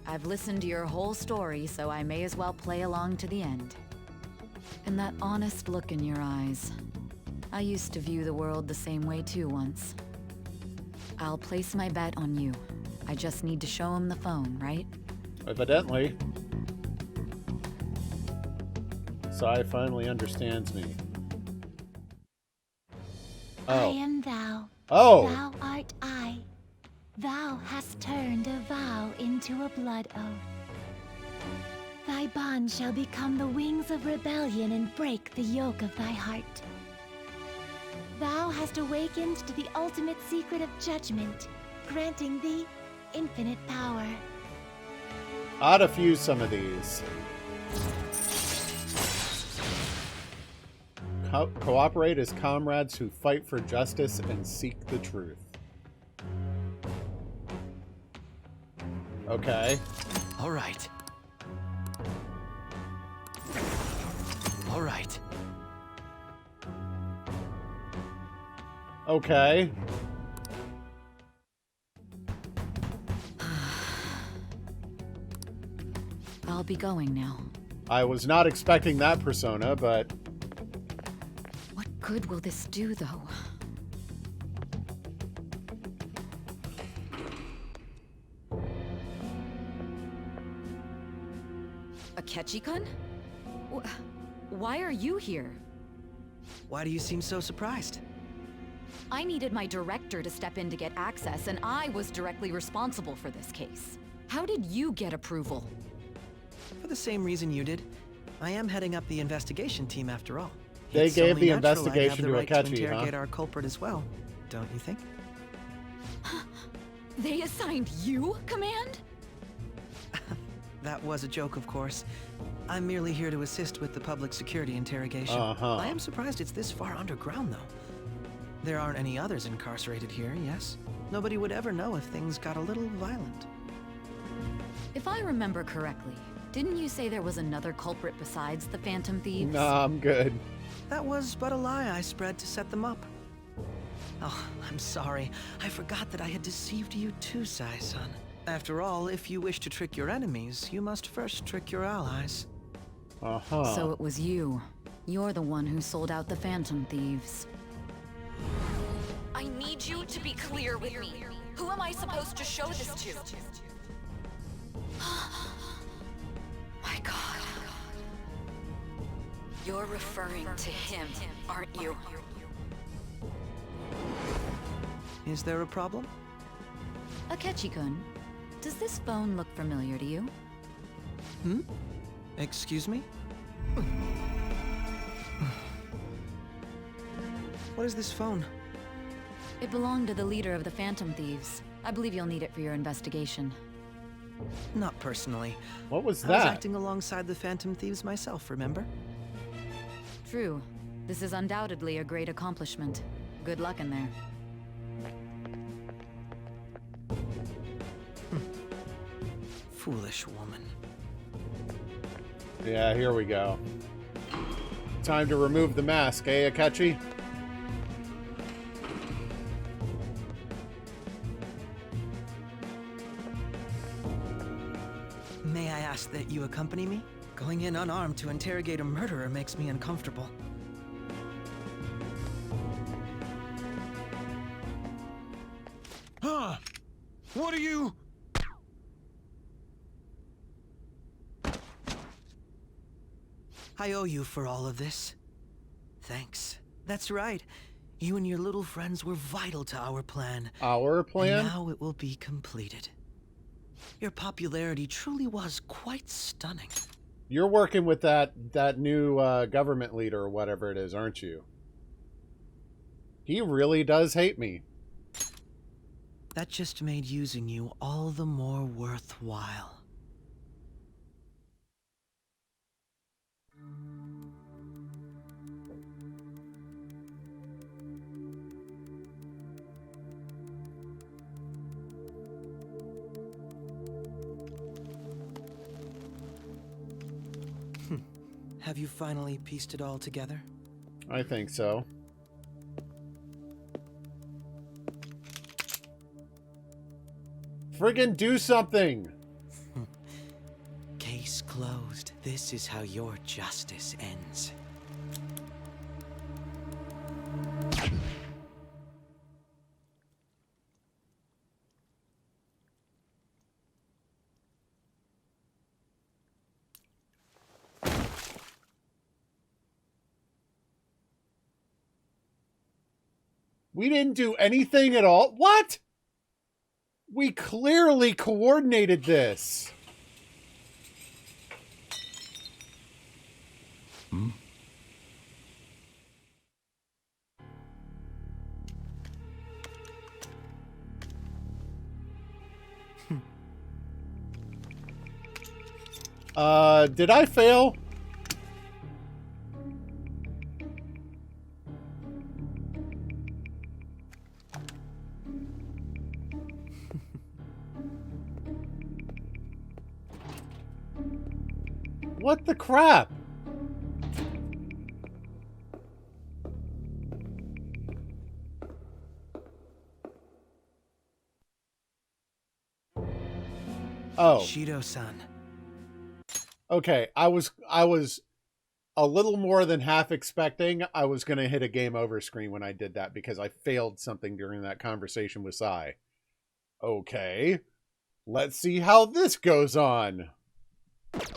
I've listened to your whole story, so I may as well play along to the end. And that honest look in your eyes. I used to view the world the same way too once. I'll place my bet on you. I just need to show him the phone, right? Evidently. Sai finally understands me. I am thou. Oh. Thou art I. Thou hast turned a vow into a blood oath. Thy bond shall become the wings of rebellion and break the yoke of thy heart. Thou hast awakened to the ultimate secret of judgment, granting thee infinite power. I'll defuse some of these. Cooperate as comrades who fight for justice and seek the truth. Okay. All right. All right. Okay. I'll be going now. I was not expecting that persona, but... What good will this do, though? Akechi-kun? Why are you here? Why do you seem so surprised? I needed my director to step in to get access, and I was directly responsible for this case. How did you get approval? For the same reason you did. I am heading up the investigation team after all. They It's gave only the natural I'd have investigation the to right Akechi, to interrogate huh? our culprit as well, don't you think? They assigned you command? That was a joke, of course. I'm merely here to assist with the public security interrogation. Uh-huh. I am surprised it's this far underground, though. There aren't any others incarcerated here, yes? Nobody would ever know if things got a little violent. If I remember correctly, didn't you say there was another culprit besides the Phantom Thieves? Nah, I'm good. That was but a lie I spread to set them up. Oh, I'm sorry. I forgot that I had deceived you too, Sai-san. After all, if you wish to trick your enemies, you must first trick your allies. Uh-huh. So it was you. You're the one who sold out the Phantom Thieves. I need you to be clear with me. Who am I supposed to show this to? My God. You're referring to him, aren't you? Is there a problem? Akechi-kun, does this phone look familiar to you? Hmm? Excuse me? What is this phone? It belonged to the leader of the Phantom Thieves. I believe you'll need it for your investigation. Not personally. What was I that? was acting alongside the Phantom Thieves myself, remember? True. This is undoubtedly a great accomplishment. Good luck in there. Foolish woman. Yeah, here we go. Time to remove the mask, eh, Akechi? May I ask that you accompany me? Going in unarmed to interrogate a murderer makes me uncomfortable. Huh? What are you... I owe you for all of this. Thanks. That's right. You and your little friends were vital to our plan. Our plan? And now it will be completed. Your popularity truly was quite stunning. You're working with that new government leader or whatever it is, aren't you? He really does hate me. That just made using you all the more worthwhile. Have you finally pieced it all together? I think so. Friggin' do something! Case closed. This is how your justice ends. We didn't do anything at all? What? We clearly coordinated this. Hmm? Did I fail? What the crap? Oh. Shido-san. Okay, I was a little more than half expecting I was going to hit a game over screen when I did that because I failed something during that conversation with Sai. Okay. Let's see how this goes on.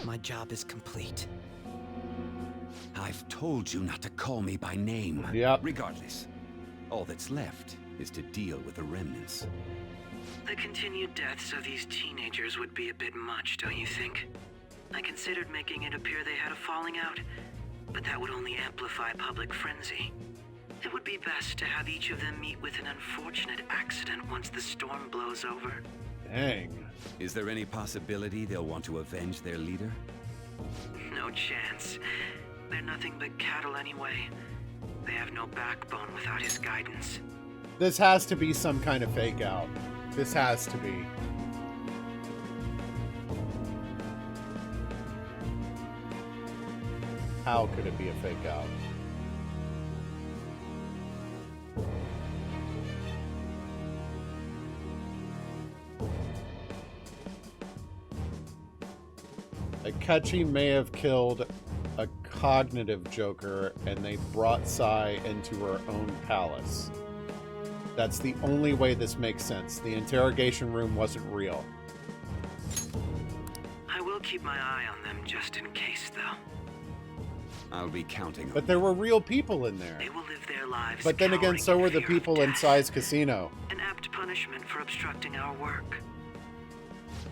My job is complete. I've told you not to call me by name. Yep. Regardless, all that's left is to deal with the remnants. The continued deaths of these teenagers would be a bit much, don't you think? I considered making it appear they had a falling out, but that would only amplify public frenzy. It would be best to have each of them meet with an unfortunate accident once the storm blows over. Dang. Is there any possibility they'll want to avenge their leader? No chance. They're nothing but cattle anyway. They have no backbone without his guidance. This has to be some kind of fake out. This has to be. How could it be a fake out? Akechi may have killed a cognitive Joker, and they brought Sai into her own palace. That's the only way this makes sense. The interrogation room wasn't real. I will keep my eye on them just in case, though. I'll be counting on But there were real people in there. They will live their lives. But then again, so were the people in Sai's casino. An apt punishment for obstructing our work.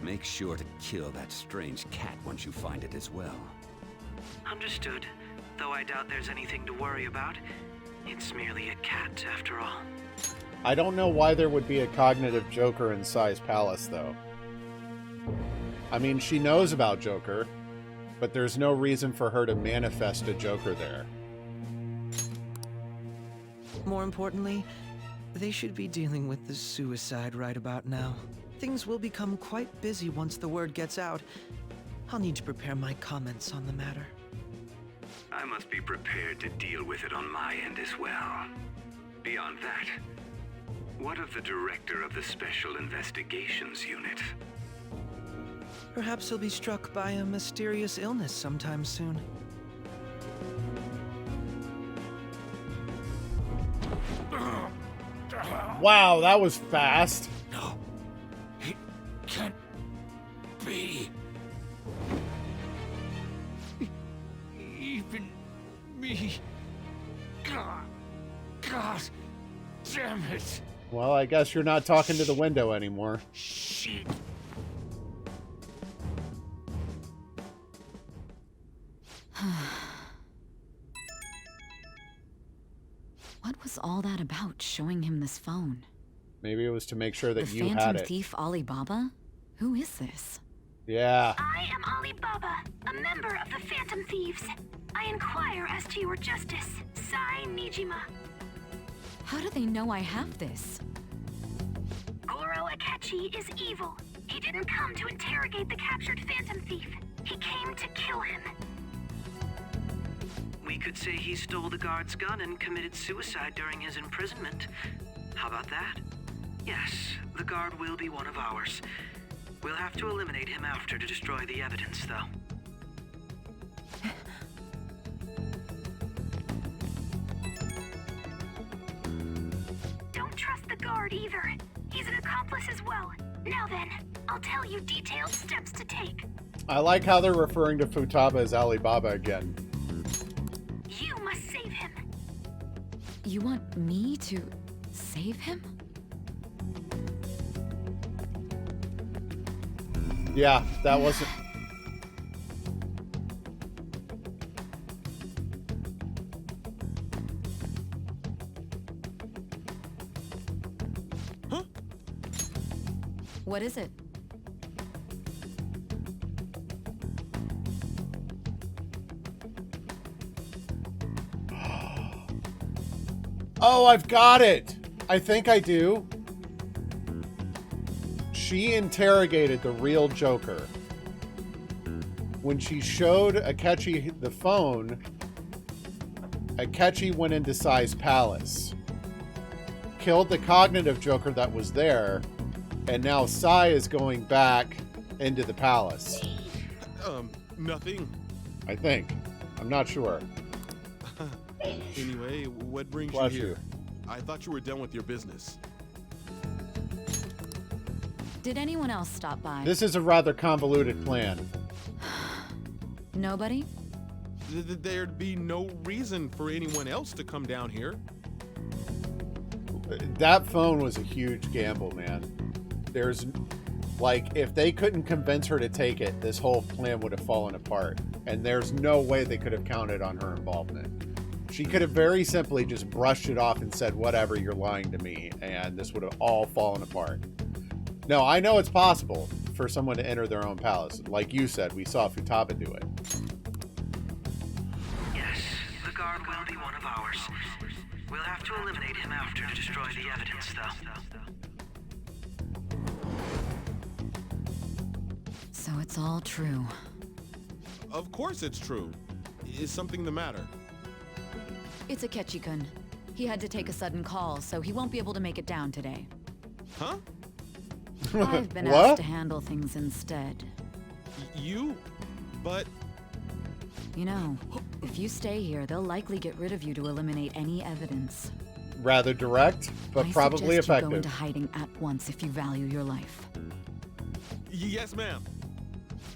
Make sure to kill that strange cat once you find it as well. Understood. Though I doubt there's anything to worry about. It's merely a cat, after all. I don't know why there would be a cognitive Joker in Sai's palace, though. I mean, she knows about Joker, but there's no reason for her to manifest a Joker there. More importantly, they should be dealing with the suicide right about now. Things will become quite busy once the word gets out. I'll need to prepare my comments on the matter. I must be prepared to deal with it on my end as well. Beyond that, what of the director of the Special Investigations Unit? Perhaps he'll be struck by a mysterious illness sometime soon. Wow, that was fast. No, it can't be. Even me. God damn it. Well, I guess you're not talking to the window anymore. Shit. What was all that about, showing him this phone? Maybe it was to make sure that The you had Phantom it. Thief Alibaba? Who is this? Yeah. I am Alibaba, a member of the Phantom Thieves. I inquire as to your justice, Sai Nijima. How do they know I have this? Goro Akechi is evil. He didn't come to interrogate the captured Phantom Thief. He came to kill him. We could say he stole the guard's gun and committed suicide during his imprisonment. How about that? Yes, the guard will be one of ours. We'll have to eliminate him after to destroy the evidence, though. Don't trust the guard either. He's an accomplice as well. Now then, I'll tell you detailed steps to take. I like how they're referring to Futaba as Alibaba again. You must save him. You want me to save him? Yeah, that wasn't... Huh? What is it? Oh, I've got it! I think I do. She interrogated the real Joker. When she showed Akechi the phone, Akechi went into Sai's palace, killed the cognitive Joker that was there, and now Sai is going back into the palace. Nothing. I think. I'm not sure. Anyway, what brings Bless you here? you. I thought you were done with your business. Did anyone else stop by? This is a rather convoluted plan. Nobody? There'd be no reason for anyone else to come down here. That phone was a huge gamble, man. There's, like, if they couldn't convince her to take it, this whole plan would have fallen apart. And there's no way they could have counted on her involvement. She could have very simply just brushed it off and said, whatever, you're lying to me. And this would have all fallen apart. No, I know it's possible for someone to enter their own palace. Like you said, we saw Futaba do it. Yes, the guard will be one of ours. We'll have to eliminate him after to destroy the evidence, though. So it's all true. Of course it's true. Is something the matter? It's Akechi-kun. He had to take a sudden call, so he won't be able to make it down today. Huh? I've been What? asked to handle things instead. You? But... You know, if you stay here, they'll likely get rid of you to eliminate any evidence. Rather direct, but I probably suggest you go effective. into hiding at once if you value your life. Yes, ma'am.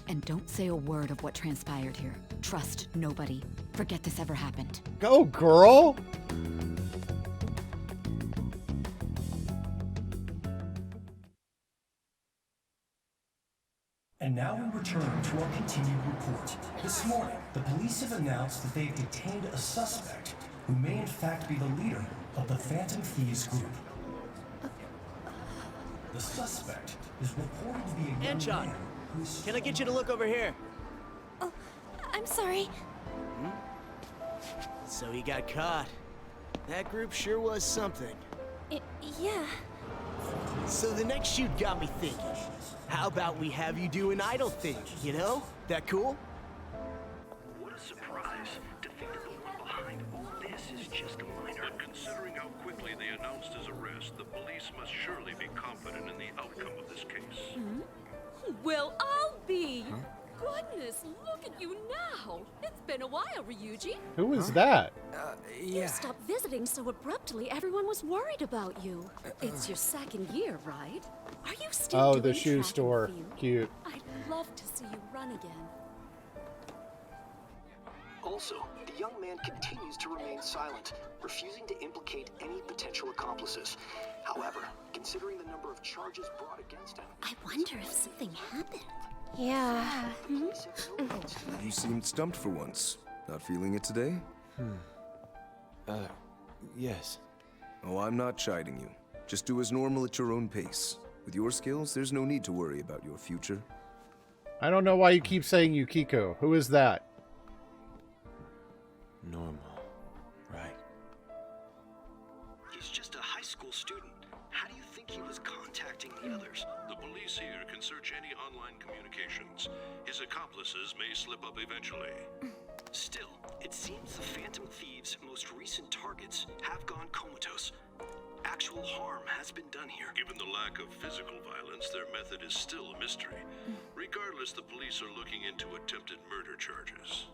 And don't say a word of what transpired here. Trust nobody. Forget this ever happened. Go, girl! And now we return to our continued report. This morning, the police have announced that they've detained a suspect who may in fact be the leader of the Phantom Thieves group. The suspect is reported to be a young Anchon, man who is... can I get you to look over here? Oh, I'm sorry. So he got caught. That group sure was something. Yeah. So the next shoot got me thinking. How about we have you do an idle thing, you know? That cool? What a surprise to think that the one behind all this is just a minor. But considering how quickly they announced his arrest, the police must surely be confident in the outcome of this case. Well, I'll be. Goodness, look at you now. It's been a while, Ryuji. Who is that? You stopped visiting so abruptly, everyone was worried about you. It's your second year, right? Are you still Oh, doing the shoe track store. and field? Cute. I'd love to see you run again. Also, the young man continues to remain silent, refusing to implicate any potential accomplices. However, considering the number of charges brought against him... I wonder if something happened. Yeah. You seemed stumped for once. Not feeling it today? Yes. Oh, I'm not chiding you. Just do as normal at your own pace. With your skills, there's no need to worry about your future. I don't know why you keep saying Yukiko. Who is that? Normal. Right. He's just a high school student. How do you think he was contacting the others? The police here can search any online communications. His accomplices may slip up eventually. Still, it seems the Phantom Thieves' most recent targets have gone comatose. Actual harm has been done here. Given the lack of physical violence, their method is still a mystery. Regardless, the police are looking into attempted murder charges.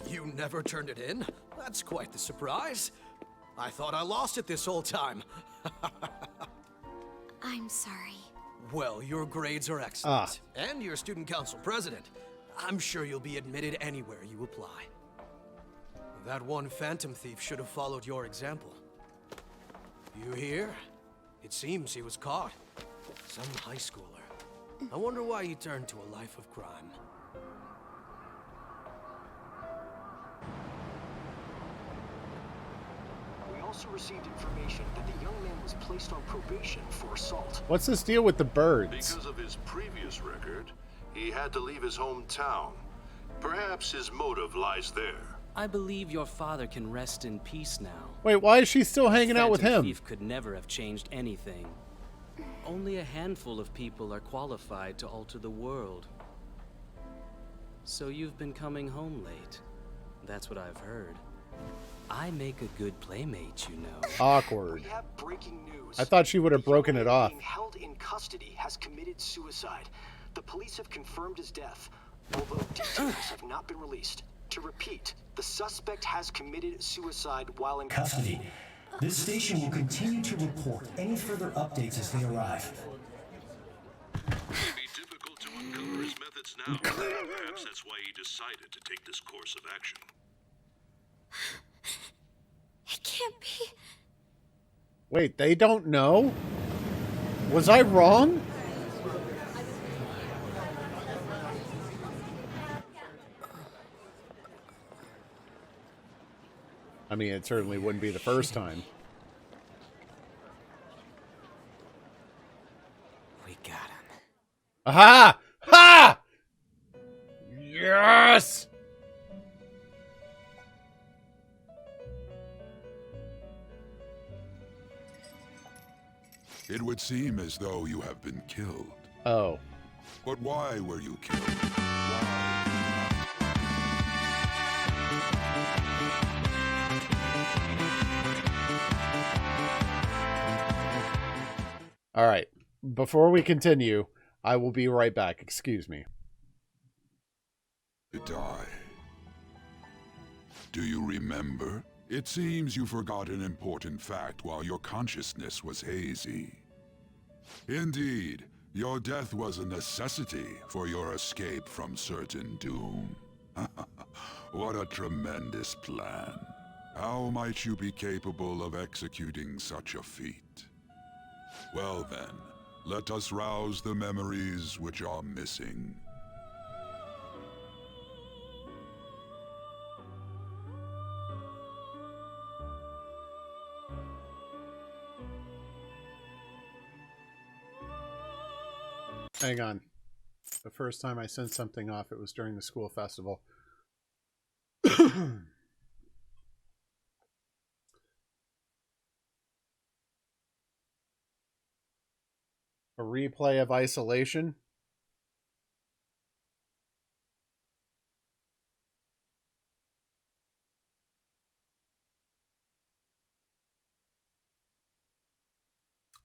You never turned it in? That's quite the surprise. I thought I lost it this whole time. I'm sorry. Well, your grades are excellent. And you're student council president. I'm sure you'll be admitted anywhere you apply. That one Phantom Thief should have followed your example. You hear? It seems he was caught. Some high schooler. I wonder why he turned to a life of crime. We also received information that the young man was placed on probation for assault. What's this deal with the birds? Because of his previous record, he had to leave his hometown. Perhaps his motive lies there. I believe your father can rest in peace now. Wait, why is she still hanging out with Phantom him? Thief could never have changed anything. Only a handful of people are qualified to alter the world. So you've been coming home late. That's what I've heard. I make a good playmate, you know. Awkward. We have breaking news. I thought she would have broken it off. Being held in custody has committed suicide. The police have confirmed his death, although details have not been released. To repeat, the suspect has committed suicide while in Custody. This station will continue to report any further updates as they arrive. It may be difficult to uncover his methods now. Perhaps that's why he decided to take this course of action. It can't be. Wait, they don't know? Was I wrong? I mean, it certainly wouldn't be the first time. We got him. Aha! Ha! Yes! It would seem as though you have been killed. Oh. But why were you killed? All right. Before we continue, I will be right back. Excuse me. To die. Do you remember? It seems you forgot an important fact while your consciousness was hazy. Indeed, your death was a necessity for your escape from certain doom. What a tremendous plan. How might you be capable of executing such a feat? Well then, let us rouse the memories which are missing. Hang on. The first time I sent something off, it was during the school festival. A replay of Isolation.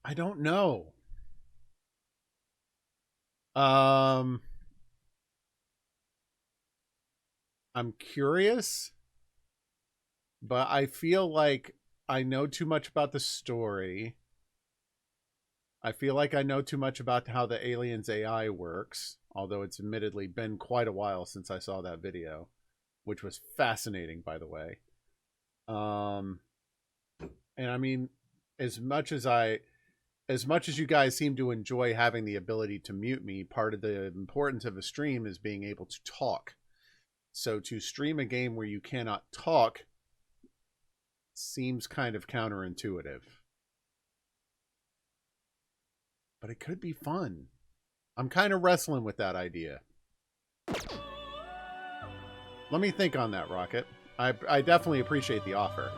I don't know. I'm curious, but I feel like I know too much about the story. I feel like I know too much about how the alien's AI works, although it's admittedly been quite a while since I saw that video, which was fascinating, by the way. And I mean, as much as you guys seem to enjoy having the ability to mute me, part of the importance of a stream is being able to talk. So to stream a game where you cannot talk seems kind of counterintuitive. But it could be fun. I'm kind of wrestling with that idea. Let me think on that, Rocket. I definitely appreciate the offer.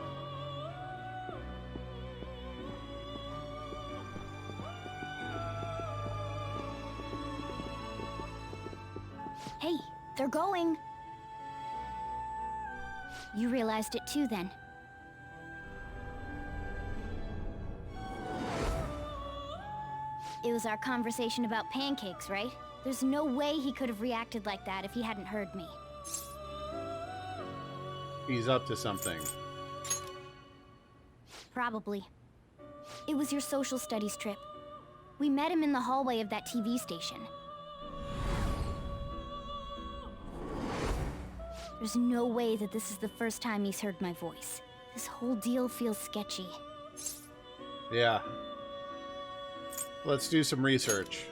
Hey, they're going. You realized it too, then. It was our conversation about pancakes, right? There's no way he could have reacted like that if he hadn't heard me. He's up to something. Probably. It was your social studies trip. We met him in the hallway of that TV station. There's no way that this is the first time he's heard my voice. This whole deal feels sketchy. Yeah. Let's do some research.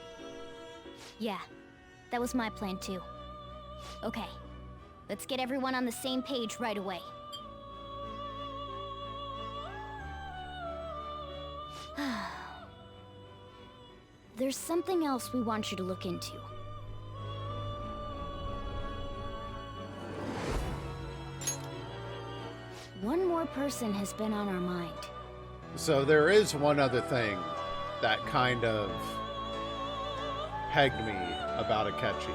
Yeah, that was my plan too. Okay, let's get everyone on the same page right away. There's something else we want you to look into. One more person has been on our mind. So there is one other thing that kind of pegged me about Akechi.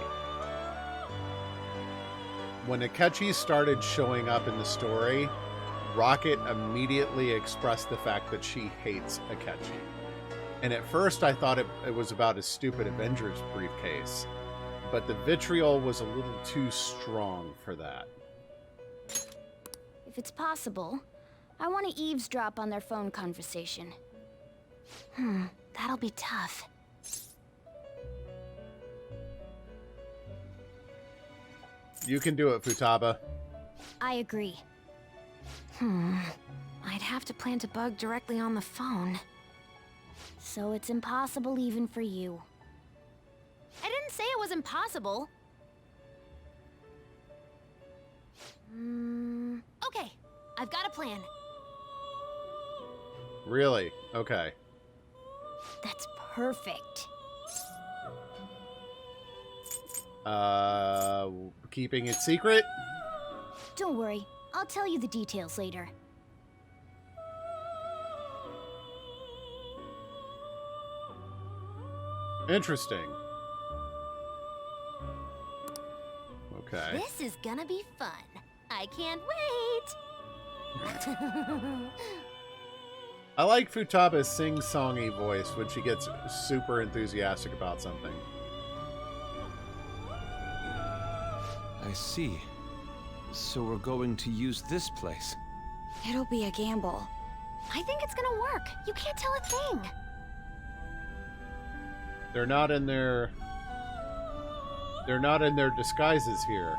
When Akechi started showing up in the story, Rocket immediately expressed the fact that she hates Akechi. And at first I thought it was about his stupid Avengers briefcase, but the vitriol was a little too strong for that. If it's possible, I want to eavesdrop on their phone conversation. That'll be tough. You can do it, Futaba. I agree. I'd have to plant a bug directly on the phone. So it's impossible even for you. I didn't say it was impossible. Okay, I've got a plan. Really? Okay. That's perfect. Keeping it secret? Don't worry, I'll tell you the details later. Interesting. Okay. This is gonna be fun. I can't wait! I like Futaba's sing-songy voice when she gets super enthusiastic about something. I see. So we're going to use this place. It'll be a gamble. I think it's gonna work. You can't tell a thing. They're not in their disguises here.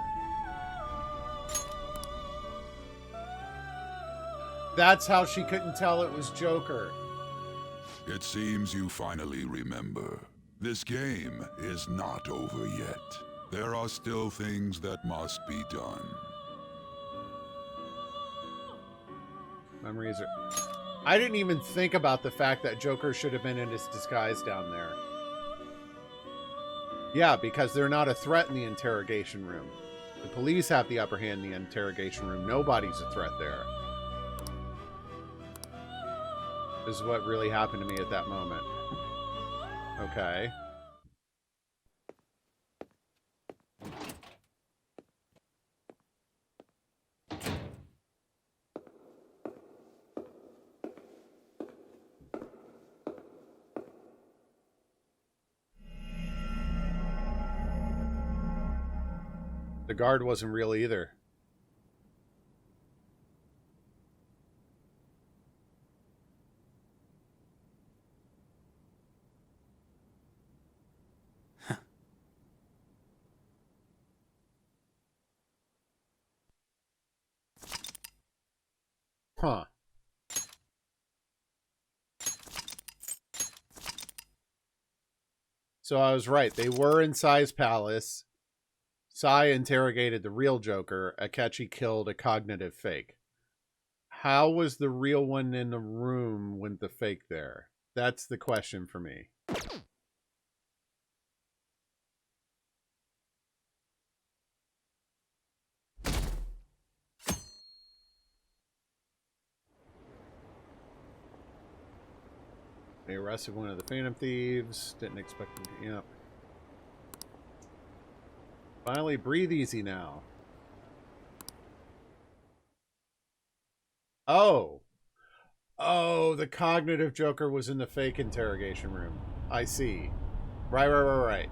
That's how she couldn't tell it was Joker. It seems you finally remember. This game is not over yet. There are still things that must be done. Memories are... I didn't even think about the fact that Joker should have been in his disguise down there. Yeah, because they're not a threat in the interrogation room. The police have the upper hand in the interrogation room. Nobody's a threat there. This is what really happened to me at that moment. Okay. The guard wasn't real either. Huh. So I was right. They were in Sai's palace. Sai interrogated the real Joker. Akechi killed a cognitive fake. How was the real one in the room with the fake there? That's the question for me. They arrested one of the Phantom Thieves. Didn't expect them to... Yep. Finally, breathe easy now. Oh. Oh, the cognitive Joker was in the fake interrogation room. I see. Right.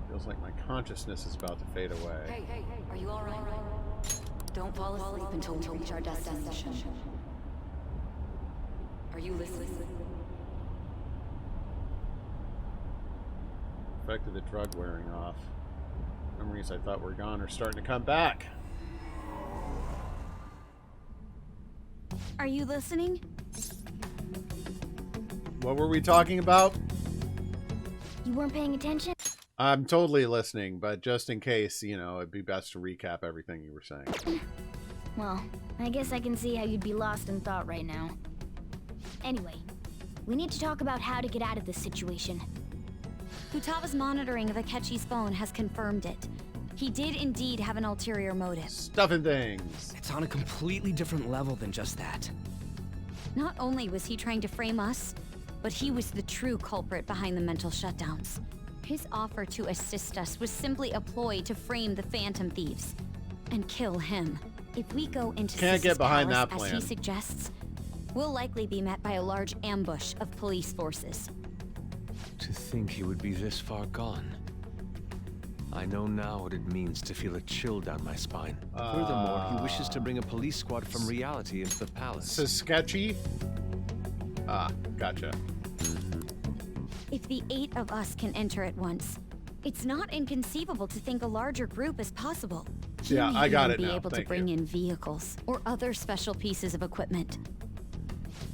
Feels like my consciousness is about to fade away. Hey, are you alright? Don't fall asleep until we reach our destination. Are you listening? Effect of the drug wearing off. Memories I thought were gone are starting to come back. Are you listening? What were we talking about? You weren't paying attention? I'm totally listening, but just in case, you know, it'd be best to recap everything you were saying. Well, I guess I can see how you'd be lost in thought right now. Anyway, we need to talk about how to get out of this situation. Futaga's monitoring of Akechi's phone has confirmed it. He did indeed have an ulterior motive. Stuffing things. It's on a completely different level than just that. Not only was he trying to frame us, but he was the true culprit behind the mental shutdowns. His offer to assist us was simply a ploy to frame the Phantom Thieves and kill him. If we go into Can't get behind that as plan. he suggests, we'll likely be met by a large ambush of police forces. To think he would be this far gone. I know now what it means to feel a chill down my spine. Furthermore, he wishes to bring a police squad from reality into the palace. This is sketchy. Ah, gotcha. If the 8 of us can enter at once, it's not inconceivable to think a larger group is possible. Yeah, I got it be now. able to Thank bring you. in vehicles or other special pieces of equipment.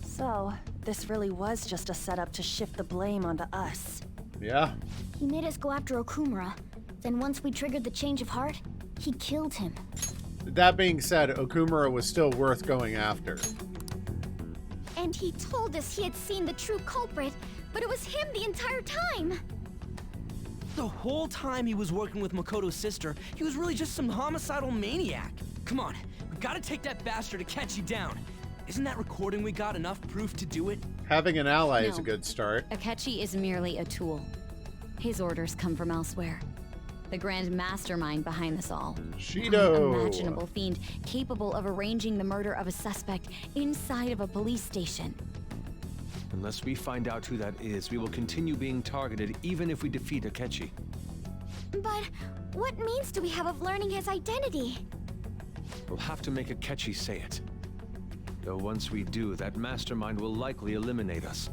So, this really was just a setup to shift the blame onto us. Yeah. He made us go after Okumura. Then once we triggered the change of heart, he killed him. That being said, Okumura was still worth going after. And he told us he had seen the true culprit, but it was him the entire time! The whole time he was working with Makoto's sister, he was really just some homicidal maniac. Come on, we gotta take that bastard Akechi down. Isn't that recording we got enough proof to do it? Having an ally is a No. good start. Akechi is merely a tool. His orders come from elsewhere. The grand mastermind behind this all. Shido. An unimaginable fiend capable of arranging the murder of a suspect inside of a police station. Unless we find out who that is, we will continue being targeted even if we defeat Akechi. But what means do we have of learning his identity? We'll have to make Akechi say it. Though once we do, that mastermind will likely eliminate us.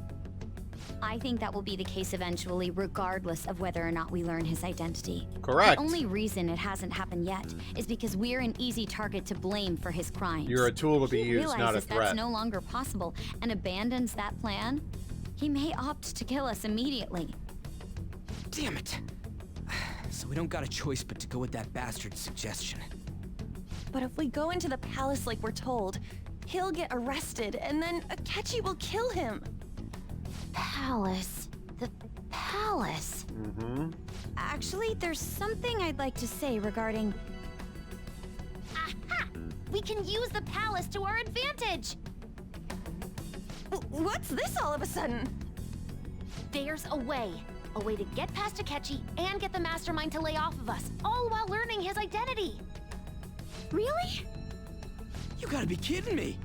I think that will be the case eventually, regardless of whether or not we learn his identity. Correct. The only reason it hasn't happened yet is because we're an easy target to blame for his crimes. You're a tool to be He used, not a realizes threat. that's no longer possible and abandons that plan. He may opt to kill us immediately. Damn it. So we don't got a choice but to go with that bastard's suggestion. But if we go into the palace like we're told, he'll get arrested, and then Akechi will kill him. Palace. The palace. Mm-hmm. Actually, there's something I'd like to say regarding... Aha! We can use the palace to our advantage! What's this all of a sudden? There's a way. A way to get past Akechi and get the mastermind to lay off of us, all while learning his identity. Really? You gotta be kidding me.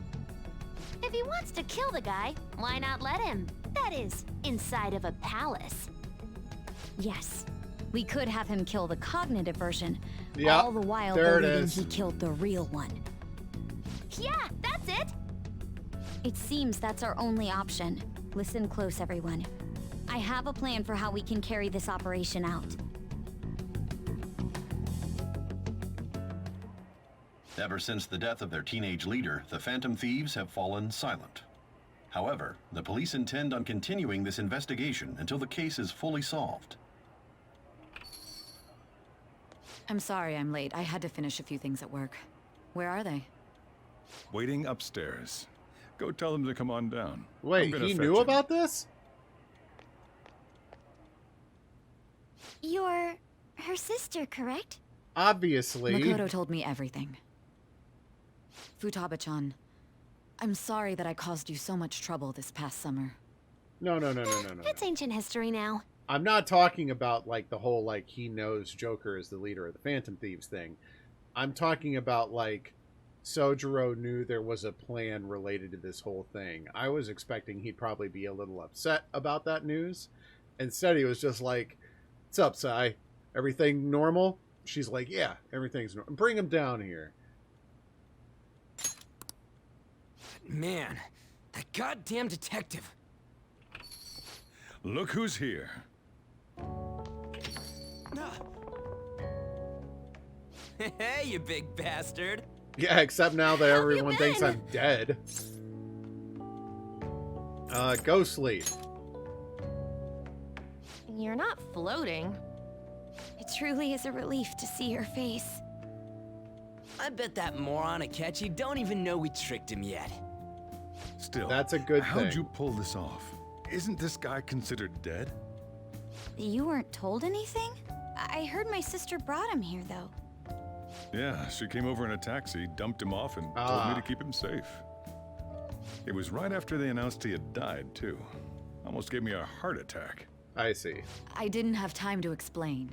If he wants to kill the guy, why not let him? That is, inside of a palace. Yes. We could have him kill the cognitive version, Yeah, all the while there it believing is. he killed the real one. Yeah, that's it! It seems that's our only option. Listen close, everyone. I have a plan for how we can carry this operation out. Ever since the death of their teenage leader, the Phantom Thieves have fallen silent. However, the police intend on continuing this investigation until the case is fully solved. I'm sorry I'm late. I had to finish a few things at work. Where are they? Waiting upstairs. Go tell them to come on down. Wait, he knew about this? You're her sister, correct? Obviously. Makoto told me everything. Futaba-chan, I'm sorry that I caused you so much trouble this past summer. No. It's ancient history now. I'm not talking about, like, the whole, like, he knows Joker is the leader of the Phantom Thieves thing. I'm talking about, like, Sojiro knew there was a plan related to this whole thing. I was expecting he'd probably be a little upset about that news. Instead, he was just like, "What's up, Sai? Everything normal?" She's like, "Yeah, everything's normal. Bring him down here." Man, that goddamn detective. Look who's here. Hey, you big bastard. Yeah, except now that everyone thinks I'm dead. Go sleep. You're not floating. It truly is a relief to see your face. I bet that moron Akechi don't even know we tricked him yet. Still, that's a good how'd thing. you pull this off? Isn't this guy considered dead? You weren't told anything? I heard my sister brought him here, though. Yeah, she came over in a taxi, dumped him off, and told me to keep him safe. It was right after they announced he had died, too. Almost gave me a heart attack. I see. I didn't have time to explain.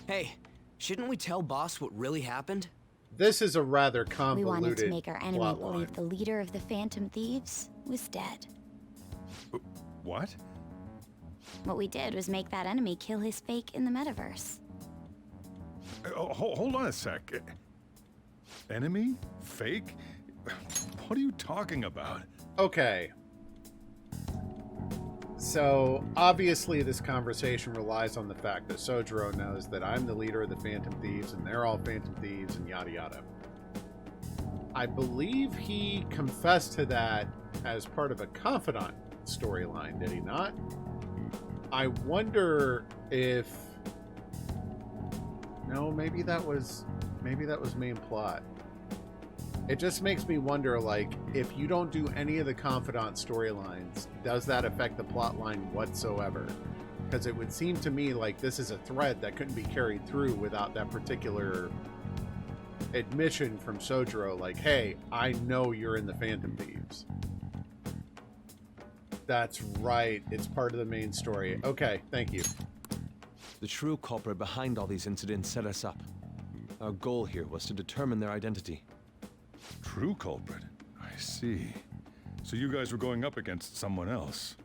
Hey, shouldn't we tell boss what really happened? This is a rather We convoluted wanted to make our enemy plot believe line. the leader of the Phantom Thieves was dead. What? What we did was make that enemy kill his fake in the metaverse. Hold on a sec. Enemy? Fake? What are you talking about? Okay. So, obviously this conversation relies on the fact that Sojiro knows that I'm the leader of the Phantom Thieves and they're all Phantom Thieves and yada yada. I believe he confessed to that as part of a Confidant storyline, did he not? I wonder if... No, maybe that was main plot. It just makes me wonder, like, if you don't do any of the Confidant storylines, does that affect the plot line whatsoever? Because it would seem to me like this is a thread that couldn't be carried through without that particular admission from Sojiro, like, hey, I know you're in the Phantom Thieves. That's right. It's part of the main story. Okay, thank you. The true culprit behind all these incidents set us up. Our goal here was to determine their identity. True culprit? I see. So you guys were going up against someone else.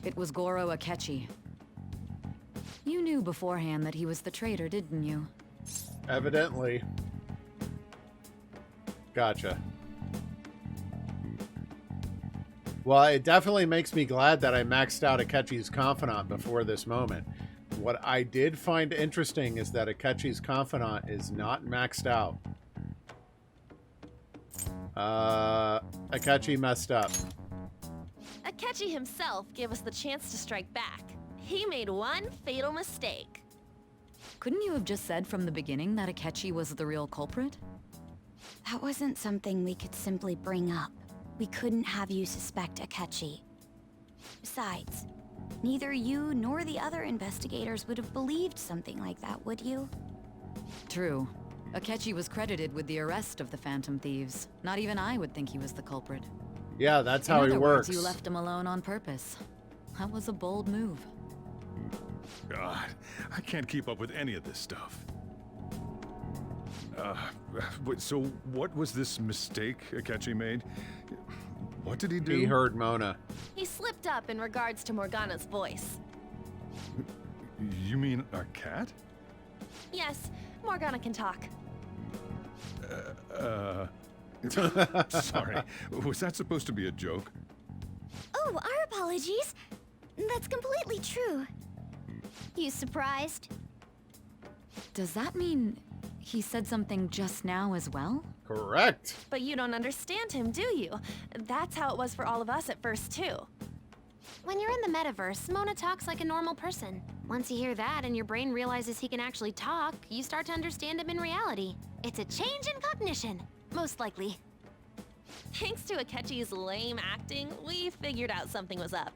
It was Goro Akechi. You knew beforehand that he was the traitor, didn't you? Evidently. Gotcha. Well, it definitely makes me glad that I maxed out Akechi's Confidant before this moment. What I did find interesting is that Akechi's Confidant is not maxed out. Akechi messed up. Akechi himself gave us the chance to strike back. He made one fatal mistake. Couldn't you have just said from the beginning that Akechi was the real culprit? That wasn't something we could simply bring up. We couldn't have you suspect Akechi. Besides, neither you nor the other investigators would have believed something like that, would you? True. Akechi was credited with the arrest of the Phantom Thieves. Not even I would think he was the culprit. Yeah, that's how he works. In other words, you left him alone on purpose. That was a bold move. God, I can't keep up with any of this stuff. So what was this mistake Akechi made? What did he do? He heard Mona. He slipped up in regards to Morgana's voice. You mean a cat? Yes, Morgana can talk. Sorry. Was that supposed to be a joke? Oh, our apologies. That's completely true. You surprised? Does that mean he said something just now as well? Correct. But you don't understand him, do you? That's how it was for all of us at first, too. When you're in the metaverse, Mona talks like a normal person. Once you hear that and your brain realizes he can actually talk, you start to understand him in reality. It's a change in cognition, most likely. Thanks to Akechi's lame acting, we figured out something was up.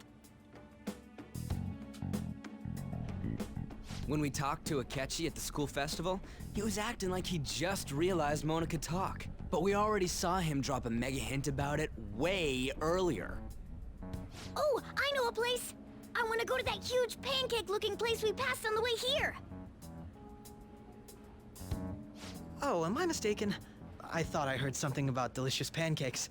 When we talked to Akechi at the school festival, he was acting like he just realized Mona could talk. But we already saw him drop a mega hint about it way earlier. Oh, I know a place! I want to go to that huge pancake-looking place we passed on the way here! Oh, am I mistaken? I thought I heard something about delicious pancakes.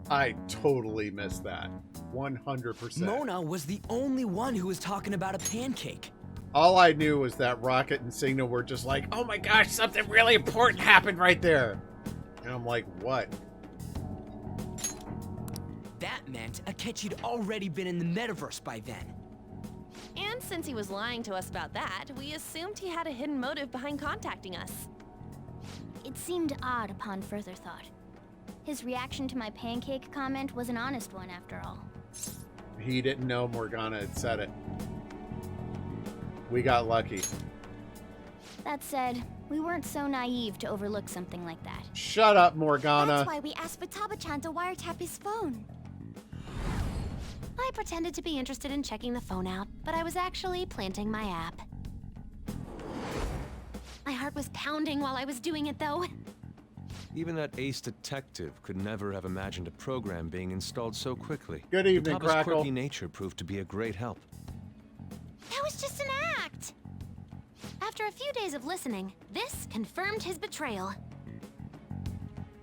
I totally missed that. 100%. Mona was the only one who was talking about a pancake. All I knew was that Rocket and Signal were just like, oh my gosh, something really important happened right there. And I'm like, what? That meant Akechi'd already been in the metaverse by then. And since he was lying to us about that, we assumed he had a hidden motive behind contacting us. It seemed odd upon further thought. His reaction to my pancake comment was an honest one, after all. He didn't know Morgana had said it. We got lucky. That said, we weren't so naive to overlook something like that. Shut up, Morgana. That's why we asked Futaba-chan to wiretap his phone. I pretended to be interested in checking the phone out, but I was actually planting my app. My heart was pounding while I was doing it, though. Even that ace detective could never have imagined a program being installed so quickly. Good evening, Futaba's Crackle. quirky nature proved to be a great help. That was just an act! After a few days of listening, this confirmed his betrayal.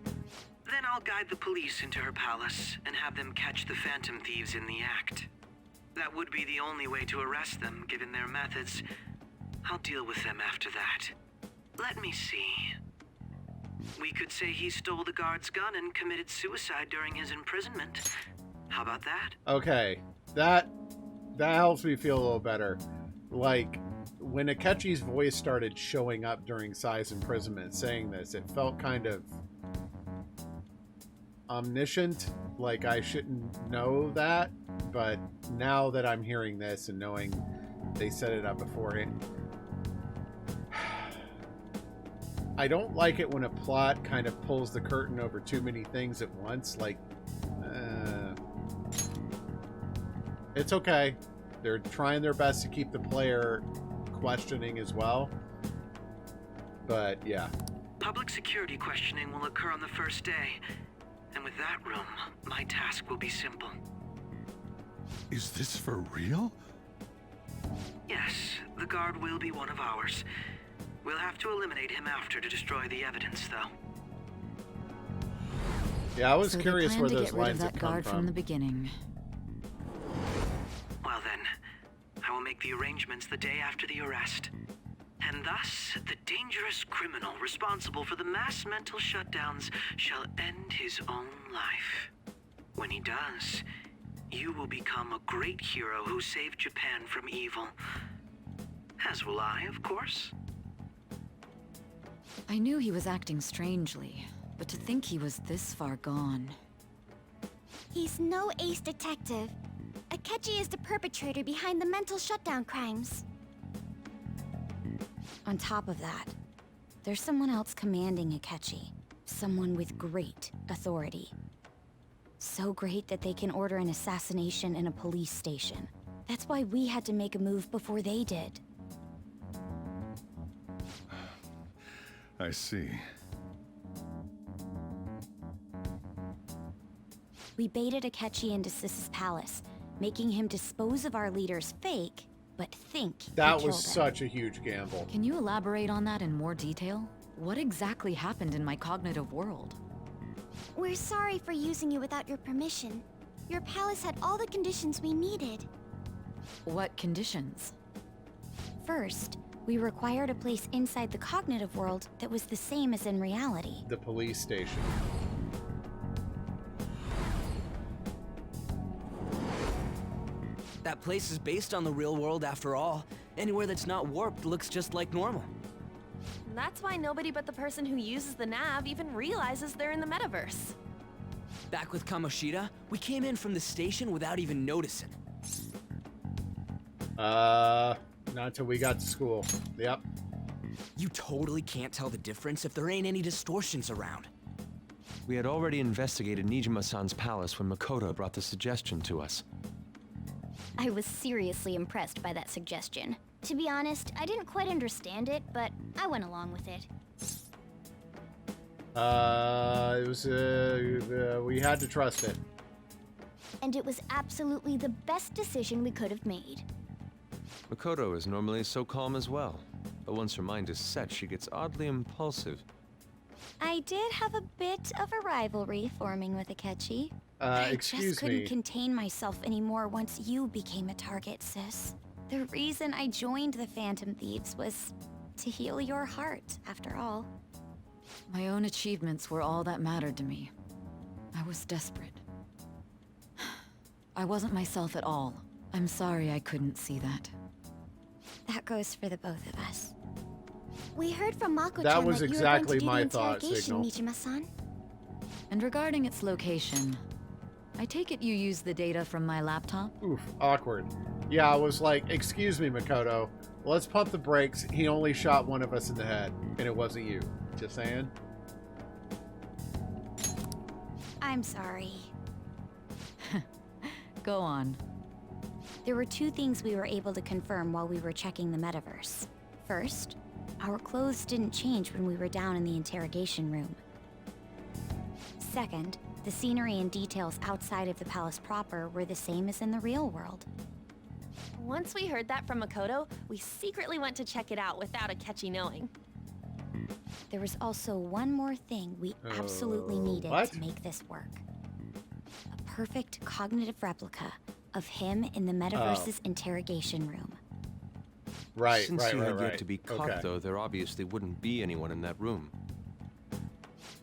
Then I'll guide the police into her palace and have them catch the Phantom Thieves in the act. That would be the only way to arrest them, given their methods. I'll deal with them after that. Let me see. We could say he stole the guard's gun and committed suicide during his imprisonment. How about that? Okay, that helps me feel a little better. Like, when Akechi's voice started showing up during Sai's imprisonment saying this, it felt kind of omniscient, like I shouldn't know that, but now that I'm hearing this and knowing they set it up beforehand, I don't like it when a plot kind of pulls the curtain over too many things at once. Like, it's okay. They're trying their best to keep the player questioning as well. But, yeah. Public security questioning will occur on the first day. And with that room, my task will be simple. Is this for real? Yes, the guard will be one of ours. We'll have to eliminate him after to destroy the evidence, though. Yeah, I was So curious where those they planned to get rid of lines that had come guard from the beginning. Well then, I will make the arrangements the day after the arrest. And thus, the dangerous criminal responsible for the mass mental shutdowns shall end his own life. When he does, you will become a great hero who saved Japan from evil. As will I, of course. I knew he was acting strangely, but to think he was this far gone. He's no ace detective. Akechi is the perpetrator behind the mental shutdown crimes. On top of that, there's someone else commanding Akechi. Someone with great authority. So great that they can order an assassination in a police station. That's why we had to make a move before they did. I see. We baited Akechi into Sis's palace, making him dispose of our leader's fake, but think he That killed was him. such a huge gamble. Can you elaborate on that in more detail? What exactly happened in my cognitive world? We're sorry for using you without your permission. Your palace had all the conditions we needed. What conditions? First, we required a place inside the cognitive world that was the same as in reality. The police station. That place is based on the real world after all. Anywhere that's not warped looks just like normal. That's why nobody but the person who uses the nav even realizes they're in the metaverse. Back with Kamoshida, we came in from the station without even noticing. Not till we got to school. Yep. You totally can't tell the difference if there ain't any distortions around. We had already investigated Nijima-san's palace when Makoto brought the suggestion to us. I was seriously impressed by that suggestion. To be honest, I didn't quite understand it, but I went along with it. It was, we had to trust it. And it was absolutely the best decision we could have made. Makoto is normally so calm as well, but once her mind is set, she gets oddly impulsive. I did have a bit of a rivalry forming with Akechi. I just couldn't contain myself anymore once you became a target, Sis. The reason I joined the Phantom Thieves was to heal your heart, after all. My own achievements were all that mattered to me. I was desperate. I wasn't myself at all. I'm sorry I couldn't see that. That goes for the both of us. We heard from Mako-chan That was you were exactly going to do my the thought, interrogation, Signal. Nijima-san. And regarding its location, I take it you used the data from my laptop? Oof, awkward. Yeah, I was like, excuse me, Makoto. Let's pump the brakes. He only shot one of us in the head, and it wasn't you. Just saying. I'm sorry. Go on. There were two things we were able to confirm while we were checking the metaverse. First, our clothes didn't change when we were down in the interrogation room. Second, the scenery and details outside of the palace proper were the same as in the real world. Once we heard that from Makoto, we secretly went to check it out without Akechi knowing. There was also one more thing we absolutely needed to make this work. A perfect cognitive replica of him in the metaverse's interrogation room. Right, Since right, you right, had right. yet to be caught, though, there obviously wouldn't be anyone in that room.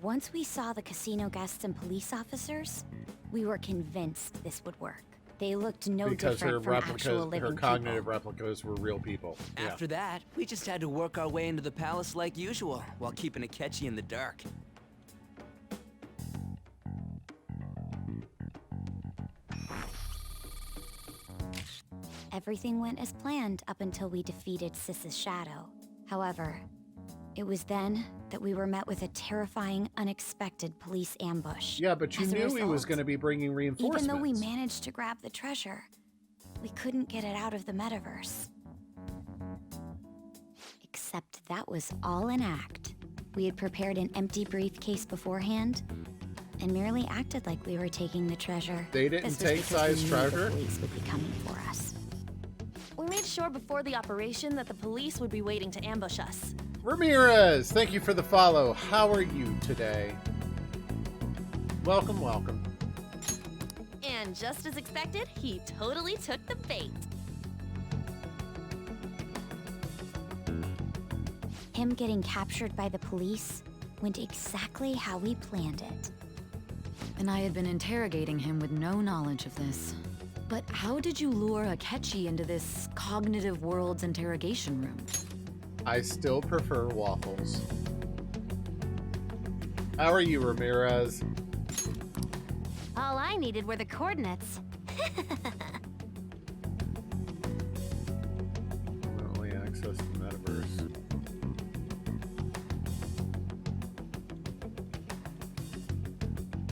Once we saw the casino guests and police officers, we were convinced this would work. They looked no different from actual living her cognitive people. replicas were real people. After that, we just had to work our way into the palace like usual, while keeping Akechi in the dark. Everything went as planned up until we defeated Sis's shadow. However, it was then that we were met with a terrifying, unexpected police ambush. Yeah, but you As a knew he was result, going to be bringing reinforcements. Even though we managed to grab the treasure, we couldn't get it out of the metaverse. Except that was all an act. We had prepared an empty briefcase beforehand and merely acted like we were taking the treasure. They didn't This was take because Sai's we knew treasure? The police would be coming for us. We made sure before the operation that the police would be waiting to ambush us. Ramirez, thank you for the follow. How are you today? Welcome, welcome. And just as expected, he totally took the bait. Him getting captured by the police went exactly how we planned it. And I had been interrogating him with no knowledge of this. But how did you lure Akechi into this cognitive world's interrogation room? I still prefer waffles. How are you, Ramirez? All I needed were the coordinates. Only access the metaverse.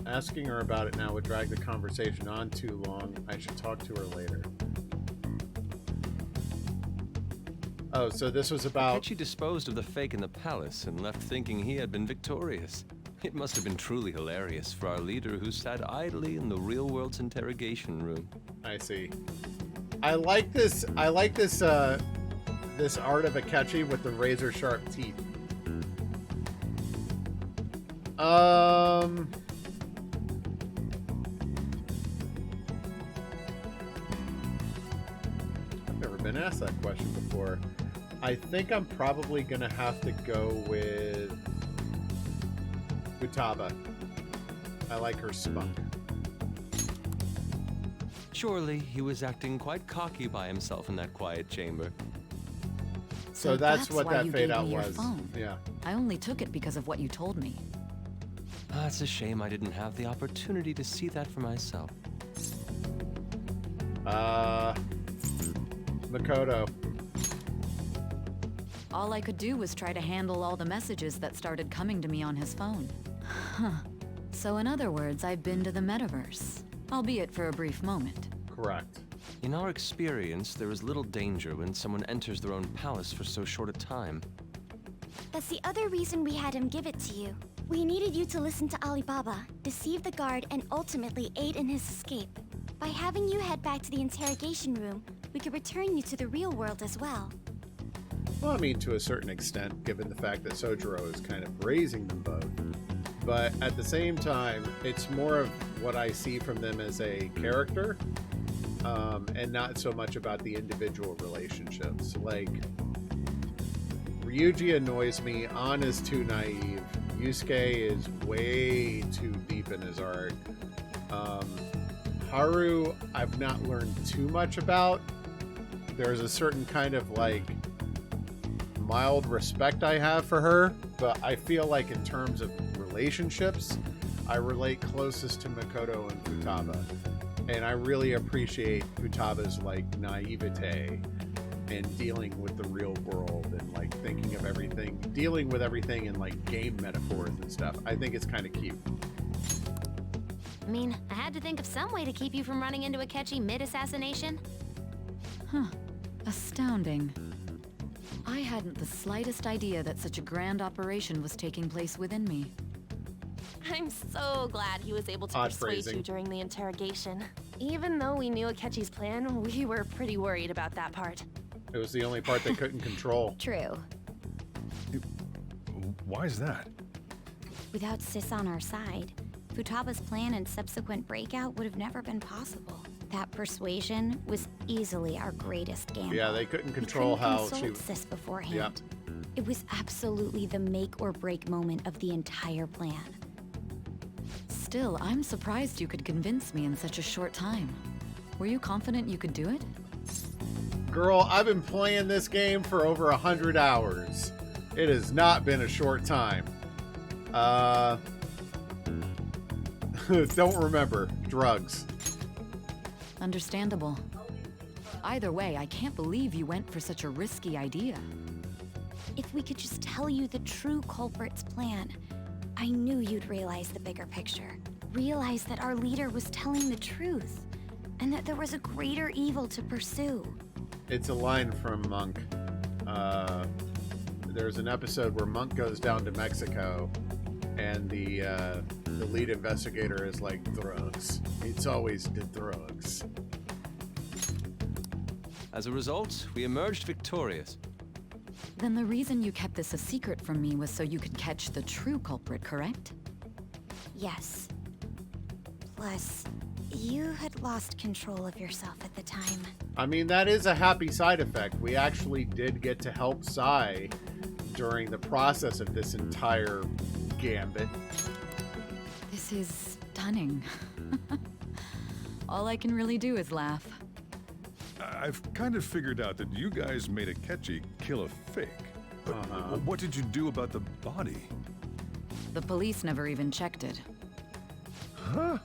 Asking her about it now would drag the conversation on too long. I should talk to her later. Oh, so this was about... Akechi disposed of the fake in the palace and left thinking he had been victorious. It must have been truly hilarious for our leader who sat idly in the real world's interrogation room. I see. I like this this art of Akechi with the razor sharp teeth. I've never been asked that question before. I think I'm probably gonna have to go with Futaba. I like her spunk. Surely he was acting quite cocky by himself in that quiet chamber. So that's what why that you fade gave out me your was. phone. Yeah. I only took it because of what you told me. It's a shame I didn't have the opportunity to see that for myself. Makoto. All I could do was try to handle all the messages that started coming to me on his phone. Huh. So in other words, I've been to the metaverse, albeit for a brief moment. Correct. In our experience, there is little danger when someone enters their own palace for so short a time. That's the other reason we had him give it to you. We needed you to listen to Alibaba, deceive the guard, and ultimately aid in his escape. By having you head back to the interrogation room, we could return you to the real world as well. Well, I mean, to a certain extent, given the fact that Sojiro is kind of raising them both. But at the same time, it's more of what I see from them as a character, and not so much about the individual relationships. Like, Ryuji annoys me, An is too naive, Yusuke is way too deep in his art. Haru, I've not learned too much about. There's a certain kind of, like, mild respect I have for her, but I feel like in terms of relationships, I relate closest to Makoto and Futaba. And I really appreciate Futaba's, like, naivete and dealing with the real world and, like, thinking of everything, dealing with everything in, like, game metaphors and stuff. I think it's kind of cute. I mean, I had to think of some way to keep you from running into Akechi mid-assassination. Huh. Astounding. I hadn't the slightest idea that such a grand operation was taking place within me. I'm so glad he was able to Odd persuade phrasing. you during the interrogation. Even though we knew Akechi's plan, we were pretty worried about that part. It was the only part they couldn't control. True. Why is that? Without Sis on our side, Futaba's plan and subsequent breakout would have never been possible. That persuasion was easily our greatest gamble. Yeah, they couldn't control how she... consult Sis beforehand. Yeah. It was absolutely the make or break moment of the entire plan. Still, I'm surprised you could convince me in such a short time. Were you confident you could do it? Girl, I've been playing this game for over 100 hours. It has not been a short time. Don't remember. Drugs. Understandable. Either way, I can't believe you went for such a risky idea. If we could just tell you the true culprit's plan, I knew you'd realize the bigger picture. Realize that our leader was telling the truth, and that there was a greater evil to pursue. It's a line from Monk. There's an episode where Monk goes down to Mexico, and the lead investigator is like, drugs. It's always the drugs. As a result, we emerged victorious. Then the reason you kept this a secret from me was so you could catch the true culprit, correct? Yes. Plus, you had lost control of yourself at the time. I mean, that is a happy side effect. We actually did get to help Sai during the process of this entire gambit. This is stunning. All I can really do is laugh. I've kind of figured out that you guys made Akechi kill a fake. But what did you do about the body? The police never even checked it. Huh?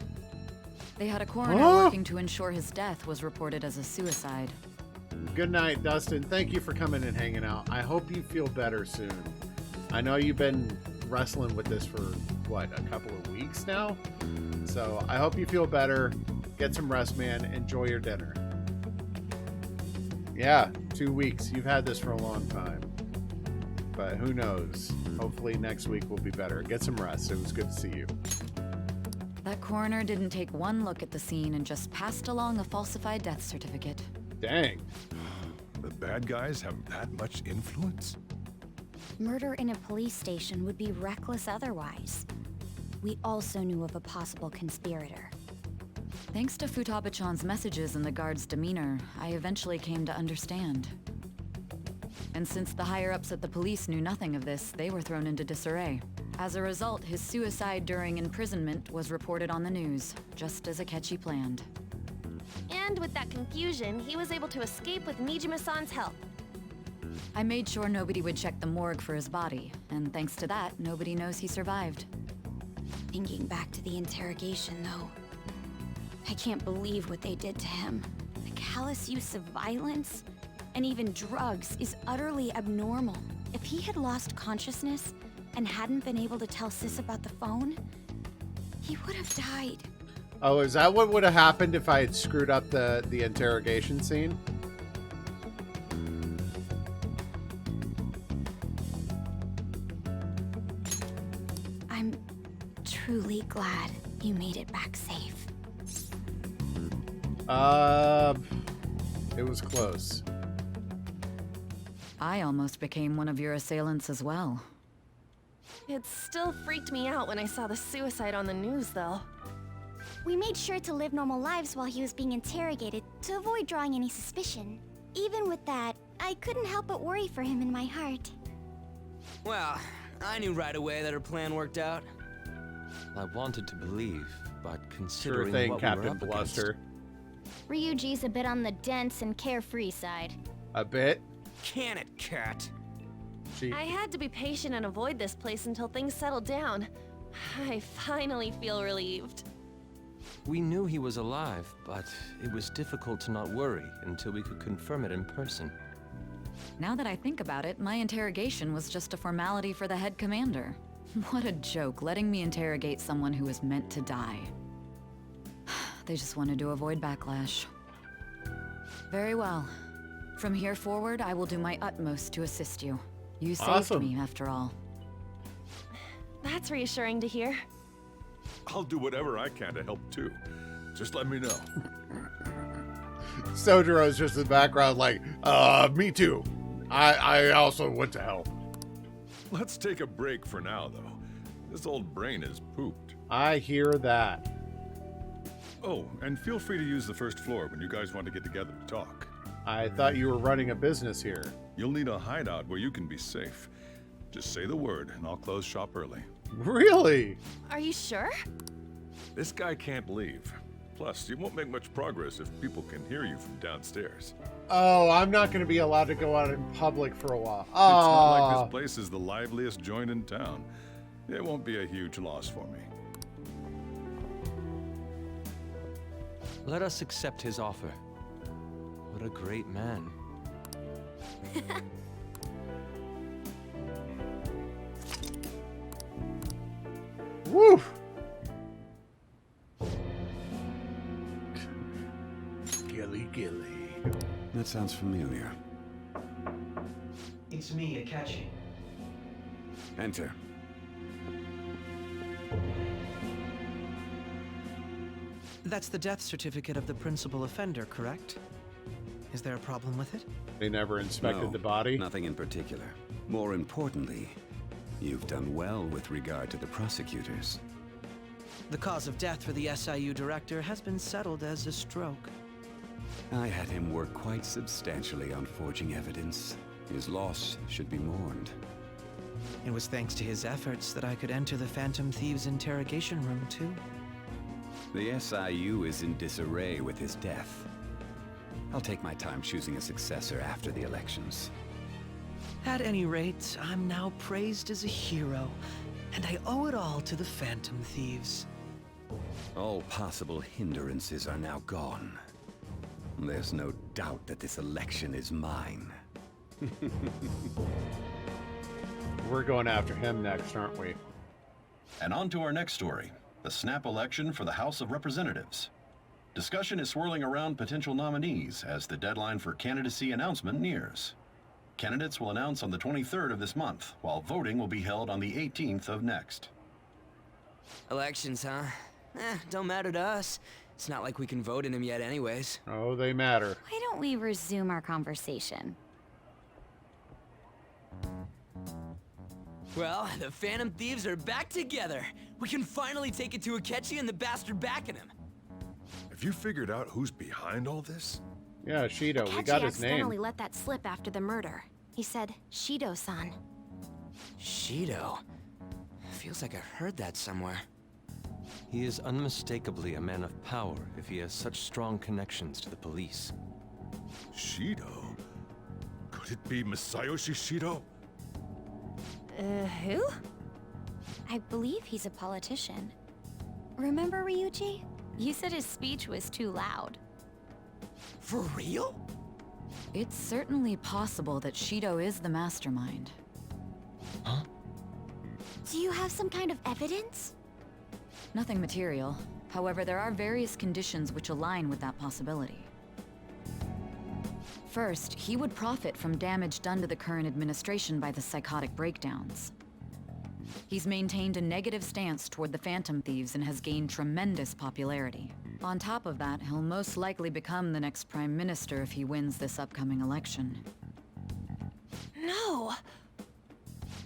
They had a coroner working to ensure his death was reported as a suicide. Good night, Dustin. Thank you for coming and hanging out. I hope you feel better soon. I know you've been wrestling with this for, what, a couple of weeks now? So I hope you feel better. Get some rest, man. Enjoy your dinner. Yeah, 2 weeks. You've had this for a long time. But who knows? Hopefully next week will be better. Get some rest. It was good to see you. That coroner didn't take one look at the scene and just passed along a falsified death certificate. Dang. The bad guys have that much influence? Murder in a police station would be reckless otherwise. We also knew of a possible conspirator. Thanks to Futaba-chan's messages and the guard's demeanor, I eventually came to understand. And since the higher-ups at the police knew nothing of this, they were thrown into disarray. As a result, his suicide during imprisonment was reported on the news, just as Akechi planned. And with that confusion, he was able to escape with Nijima-san's help. I made sure nobody would check the morgue for his body, and thanks to that, nobody knows he survived. Thinking back to the interrogation, though, I can't believe what they did to him. The callous use of violence, and even drugs, is utterly abnormal. If he had lost consciousness and hadn't been able to tell Sis about the phone, he would have died. Oh, is that what would have happened if I had screwed up the interrogation scene? I'm truly glad you made it back safe. It was close. I almost became one of your assailants as well. It still freaked me out when I saw the suicide on the news, though. We made sure to live normal lives while he was being interrogated to avoid drawing any suspicion. Even with that, I couldn't help but worry for him in my heart. Well, I knew right away that her plan worked out. I wanted to believe, but considering Sure thing, what Captain we were up Bluster. Ryuji's a bit on the dense and carefree side. A bit? Can it, cat? I had to be patient and avoid this place until things settled down. I finally feel relieved. We knew he was alive, but it was difficult to not worry until we could confirm it in person. Now that I think about it, my interrogation was just a formality for the head commander. What a joke, letting me interrogate someone who was meant to die. They just wanted to avoid backlash. Very well. From here forward, I will do my utmost to assist you. You saved me, after all. That's reassuring to hear. I'll do whatever I can to help too. Just let me know. Sojiro's just in the background like, me too. I also want to help. Let's take a break for now, though. This old brain is pooped. I hear that. Oh, and feel free to use the first floor when you guys want to get together to talk. I thought you were running a business here. You'll need a hideout where you can be safe. Just say the word, and I'll close shop early. Really? Are you sure? This guy can't leave. Plus, you won't make much progress if people can hear you from downstairs. Oh, I'm not going to be allowed to go out in public for a while. It's not like this place is the liveliest joint in town. It won't be a huge loss for me. Let us accept his offer. What a great man. Woo! Gilly. That sounds familiar. It's me, Akechi. Enter. That's the death certificate of the principal offender, correct? Is there a problem with it? They never inspected the body? Nothing in particular. More importantly, you've done well with regard to the prosecutors. The cause of death for the SIU director has been settled as a stroke. I had him work quite substantially on forging evidence. His loss should be mourned. It was thanks to his efforts that I could enter the Phantom Thieves' interrogation room, too. The SIU is in disarray with his death. I'll take my time choosing a successor after the elections. At any rate, I'm now praised as a hero, and I owe it all to the Phantom Thieves. All possible hindrances are now gone. There's no doubt that this election is mine. We're going after him next, aren't we? And on to our next story, the snap election for the House of Representatives. Discussion is swirling around potential nominees as the deadline for candidacy announcement nears. Candidates will announce on the 23rd of this month, while voting will be held on the 18th of next. Elections, huh? Don't matter to us. It's not like we can vote in them yet anyways. Oh, they matter. Why don't we resume our conversation? Well, the Phantom Thieves are back together. We can finally take it to Akechi and the bastard backing him. Have you figured out who's behind all this? Yeah, Shido. We Akechi got his accidentally name. let that slip after the murder. He said, Shido-san. Shido? Feels like I've heard that somewhere. He is unmistakably a man of power if he has such strong connections to the police. Shido? Could it be Masayoshi Shido? Who? I believe he's a politician. Remember, Ryuji? You said his speech was too loud. For real? It's certainly possible that Shido is the mastermind. Huh? Do you have some kind of evidence? Nothing material. However, there are various conditions which align with that possibility. First, he would profit from damage done to the current administration by the psychotic breakdowns. He's maintained a negative stance toward the Phantom Thieves and has gained tremendous popularity. On top of that, he'll most likely become the next Prime Minister if he wins this upcoming election. No!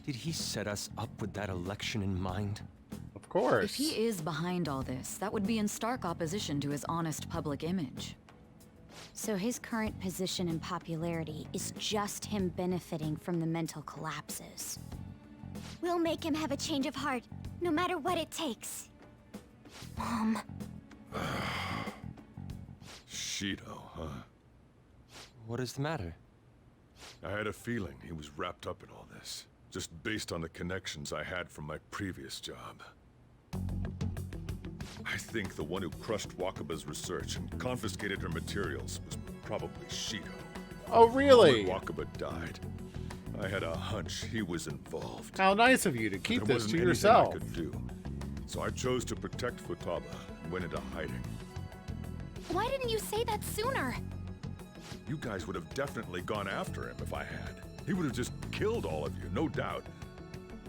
Did he set us up with that election in mind? Of course. If he is behind all this, that would be in stark opposition to his honest public image. So his current position and popularity is just him benefiting from the mental collapses. We'll make him have a change of heart, no matter what it takes. Mom. Shido, huh? What is the matter? I had a feeling he was wrapped up in all this, just based on the connections I had from my previous job. I think the one who crushed Wakaba's research and confiscated her materials was probably Shido. Oh, really? When Wakaba died, I had a hunch he was involved. How nice of you to keep There this to wasn't anything yourself. I could do, so I chose to protect Futaba and went into hiding. Why didn't you say that sooner? You guys would have definitely gone after him if I had. He would have just killed all of you, no doubt.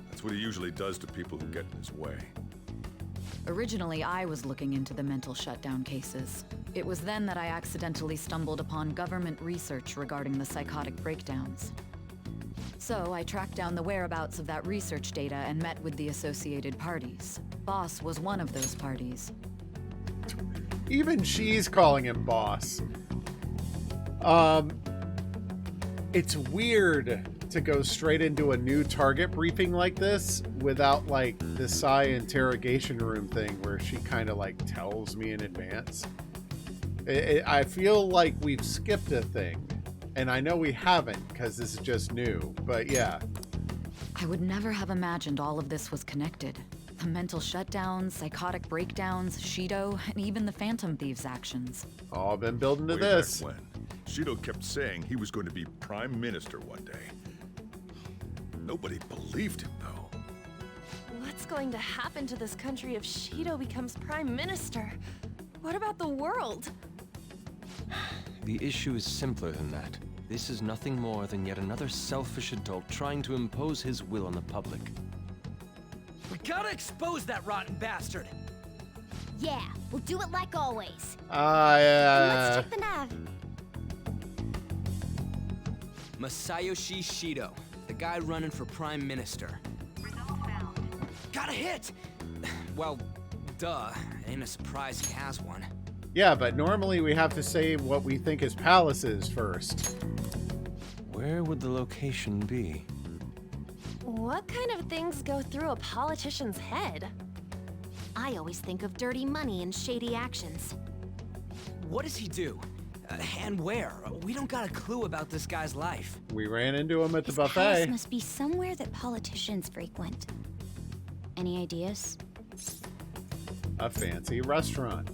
That's what he usually does to people who get in his way. Originally, I was looking into the mental shutdown cases. It was then that I accidentally stumbled upon government research regarding the psychotic breakdowns. So I tracked down the whereabouts of that research data and met with the associated parties. Boss was one of those parties. Even she's calling him boss. It's weird to go straight into a new target briefing like this without like the Psy interrogation room thing where she kind of like tells me in advance. I feel like we've skipped a thing, and I know we haven't because this is just new, but yeah. I would never have imagined all of this was connected. The mental shutdowns, psychotic breakdowns, Shido, and even the Phantom Thieves' actions. All been building to Way this. back when, Shido kept saying he was going to be Prime Minister one day. Nobody believed him, though. What's going to happen to this country if Shido becomes Prime Minister? What about the world? The issue is simpler than that. This is nothing more than yet another selfish adult trying to impose his will on the public. We gotta expose that rotten bastard! Yeah, we'll do it like always. Let's check the nav. Masayoshi Shido, the guy running for Prime Minister. Got a hit! Well, duh. Ain't a surprise he has one. Yeah, but normally we have to say what we think his palace is first. Where would the location be? What kind of things go through a politician's head? I always think of dirty money and shady actions. What does he do? And where? We don't got a clue about this guy's life. We ran into him at the His buffet. palace must be somewhere that politicians frequent. Any ideas? A fancy restaurant.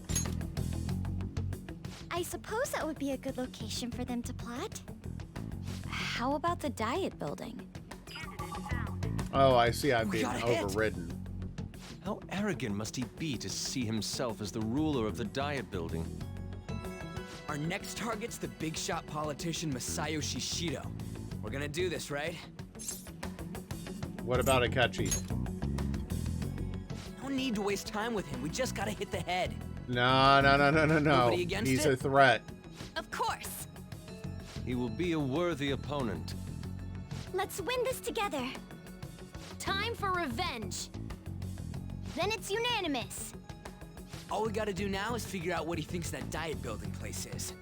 I suppose that would be a good location for them to plot. How about the Diet Building? Oh, I see. I'm being got a hit. overridden. How arrogant must he be to see himself as the ruler of the Diet Building? Our next target's the big shot politician Masayoshi Shido. We're gonna do this, right? What about Akechi? No need to waste time with him. We just gotta hit the head. No. Nobody against He's it? a threat. Of course. He will be a worthy opponent. Let's win this together. Time for revenge. Then it's unanimous. All we gotta do now is figure out what he thinks that Diet Building place is.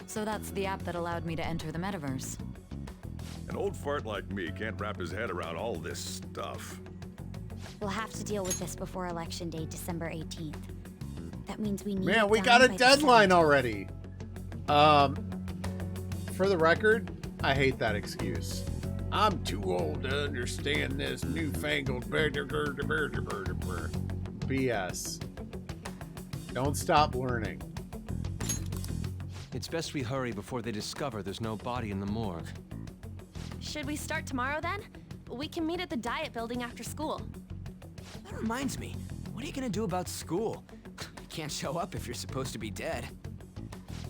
So that's the app that allowed me to enter the metaverse. An old fart like me can't wrap his head around all this stuff. We'll have to deal with this before Election Day, December 18th. That means we need Man, it we done got a by the deadline 17th. already. For the record, I hate that excuse. I'm too old to understand this newfangled BS. Don't stop learning. It's best we hurry before they discover there's no body in the morgue. Should we start tomorrow then? We can meet at the Diet Building after school. That reminds me, what are you gonna do about school? You can't show up if you're supposed to be dead.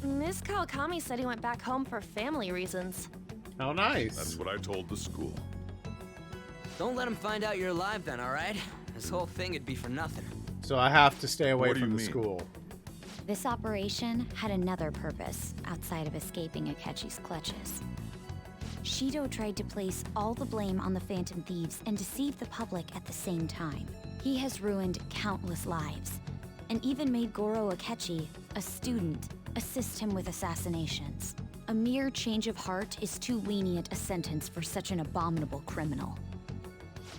Miss Kawakami said he went back home for family reasons. How nice. That's what I told the school. Don't let him find out you're alive then, alright? This whole thing would be for nothing. So I have to stay away What do from you the mean? school. This operation had another purpose outside of escaping Akechi's clutches. Shido tried to place all the blame on the Phantom Thieves and deceive the public at the same time. He has ruined countless lives, and even made Goro Akechi, a student, assist him with assassinations. A mere change of heart is too lenient a sentence for such an abominable criminal.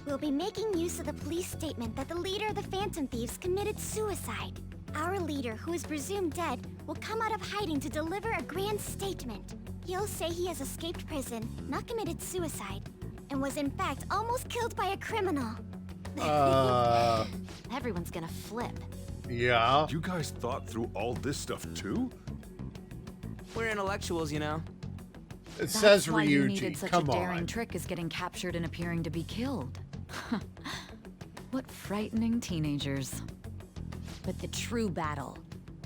We'll be making use of the police statement that the leader of the Phantom Thieves committed suicide. Our leader, who is presumed dead, will come out of hiding to deliver a grand statement. He'll say he has escaped prison, not committed suicide, and was in fact almost killed by a criminal. Everyone's gonna flip. Yeah. You guys thought through all this stuff too? We're intellectuals, you know. It That's says why you needed Ryuji. such Come a daring on. trick as getting captured and appearing to be killed. What frightening teenagers. But the true battle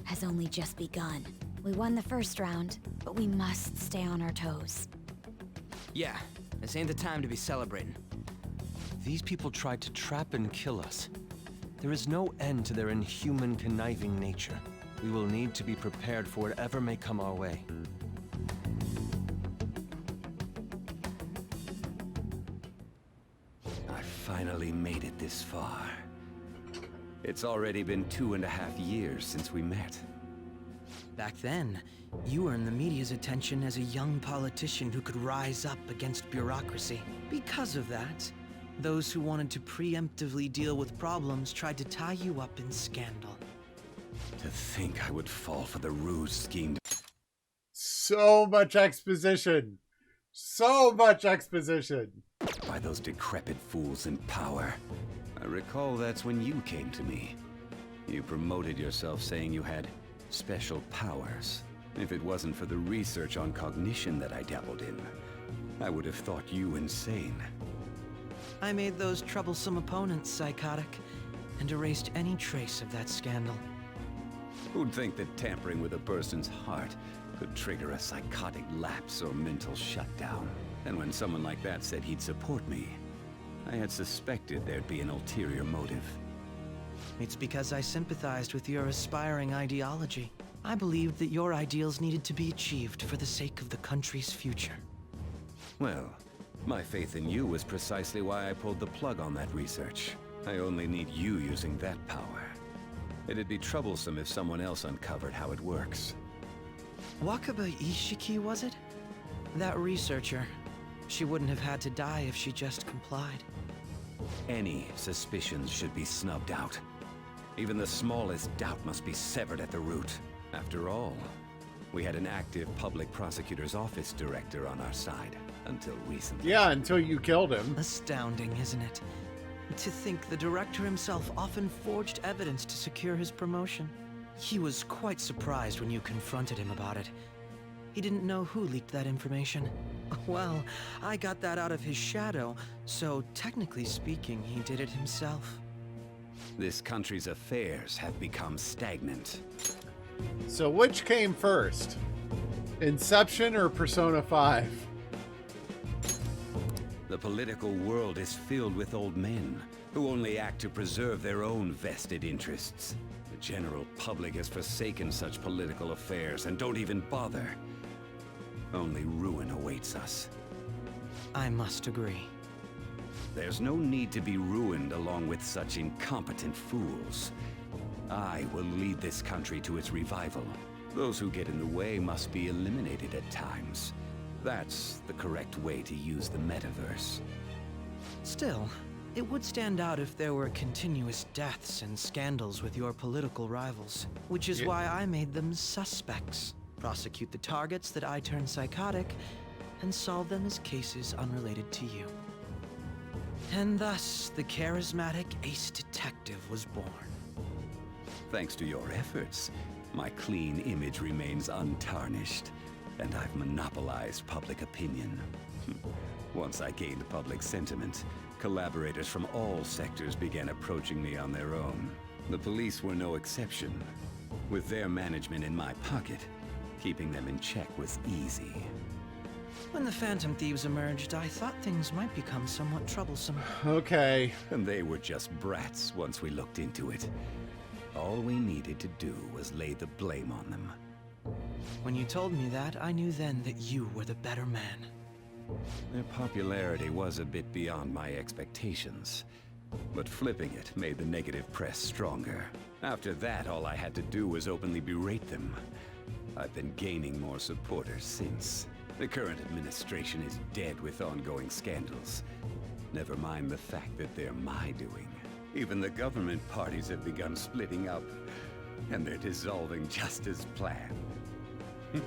has only just begun. We won the first round, but we must stay on our toes. Yeah, this ain't the time to be celebrating. These people tried to trap and kill us. There is no end to their inhuman, conniving nature. We will need to be prepared for whatever may come our way. I finally made it this far. It's already been 2.5 years since we met. Back then, you earned the media's attention as a young politician who could rise up against bureaucracy. Because of that, those who wanted to preemptively deal with problems tried to tie you up in scandal. To think I would fall for the ruse schemed So much exposition. So much exposition. by those decrepit fools in power. I recall that's when you came to me. You promoted yourself saying you had special powers. If it wasn't for the research on cognition that I dabbled in, I would have thought you insane. I made those troublesome opponents psychotic, and erased any trace of that scandal. Who'd think that tampering with a person's heart could trigger a psychotic lapse or mental shutdown? And when someone like that said he'd support me, I had suspected there'd be an ulterior motive. It's because I sympathized with your aspiring ideology. I believed that your ideals needed to be achieved for the sake of the country's future. Well, my faith in you was precisely why I pulled the plug on that research. I only need you using that power. It'd be troublesome if someone else uncovered how it works. Wakaba Ishiki, was it? That researcher. She wouldn't have had to die if she just complied. Any suspicions should be snubbed out. Even the smallest doubt must be severed at the root. After all, we had an active public prosecutor's office director on our side until recently. Yeah, until you killed him. Astounding, isn't it? To think the director himself often forged evidence to secure his promotion. He was quite surprised when you confronted him about it. He didn't know who leaked that information. Well, I got that out of his shadow, so technically speaking, he did it himself. This country's affairs have become stagnant. So which came first? Inception or Persona 5? The political world is filled with old men who only act to preserve their own vested interests. The general public has forsaken such political affairs and don't even bother. Only ruin awaits us. I must agree. There's no need to be ruined along with such incompetent fools. I will lead this country to its revival. Those who get in the way must be eliminated at times. That's the correct way to use the metaverse. Still, it would stand out if there were continuous deaths and scandals with your political rivals, which is why I made them suspects. Prosecute the targets that I turn psychotic, and solve them as cases unrelated to you. And thus, the charismatic ace detective was born. Thanks to your efforts, my clean image remains untarnished, and I've monopolized public opinion. Once I gained public sentiment, collaborators from all sectors began approaching me on their own. The police were no exception. With their management in my pocket, keeping them in check was easy. When the Phantom Thieves emerged, I thought things might become somewhat troublesome. Okay. And they were just brats once we looked into it. All we needed to do was lay the blame on them. When you told me that, I knew then that you were the better man. Their popularity was a bit beyond my expectations, but flipping it made the negative press stronger. After that, all I had to do was openly berate them. I've been gaining more supporters since. The current administration is dead with ongoing scandals. Never mind the fact that they're my doing. Even the government parties have begun splitting up, and they're dissolving just as planned. The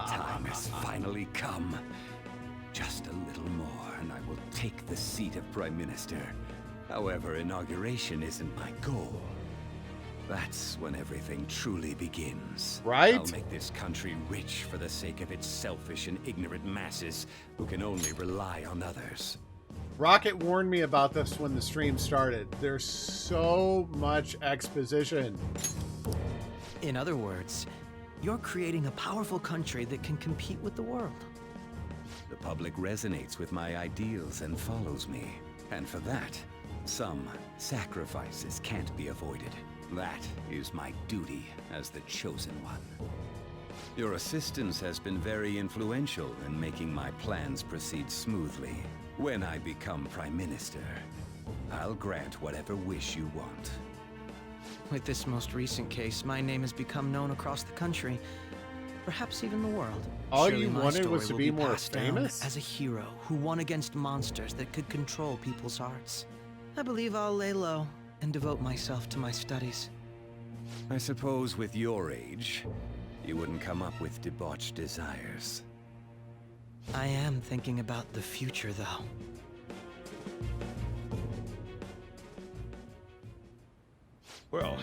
time has finally come. Just a little more, and I will take the seat of Prime Minister. However, inauguration isn't my goal. That's when everything truly begins. Right? I'll make this country rich for the sake of its selfish and ignorant masses who can only rely on others. Rocket warned me about this when the stream started. There's so much exposition. In other words, you're creating a powerful country that can compete with the world. The public resonates with my ideals and follows me. And for that, some sacrifices can't be avoided. That is my duty as the Chosen One. Your assistance has been very influential in making my plans proceed smoothly. When I become Prime Minister, I'll grant whatever wish you want. With this most recent case, my name has become known across the country, perhaps even the world. All Surely you my wanted was story to will be more passed down famous? as a hero who won against monsters that could control people's hearts. I believe I'll lay low and devote myself to my studies. I suppose with your age, you wouldn't come up with debauched desires. I am thinking about the future, though. Well,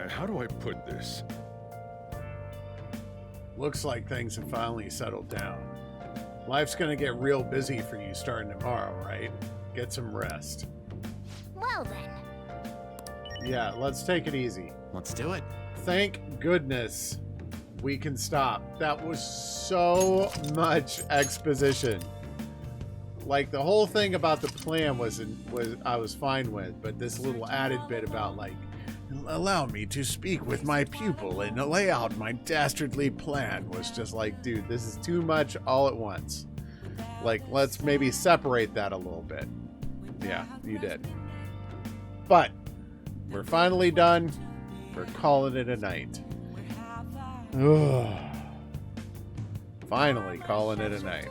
how do I put this? Looks like things have finally settled down. Life's gonna get real busy for you starting tomorrow, right? Get some rest. Well then. Yeah, let's take it easy. Let's do it. Thank goodness we can stop. That was so much exposition. Like, the whole thing about the plan was I was fine with, but this little added bit about, like, allow me to speak with my pupil and lay out my dastardly plan was just like, dude, this is too much all at once. Like, let's maybe separate that a little bit. Yeah, you did. But we're finally done. We're calling it a night. Ugh. finally calling it a night.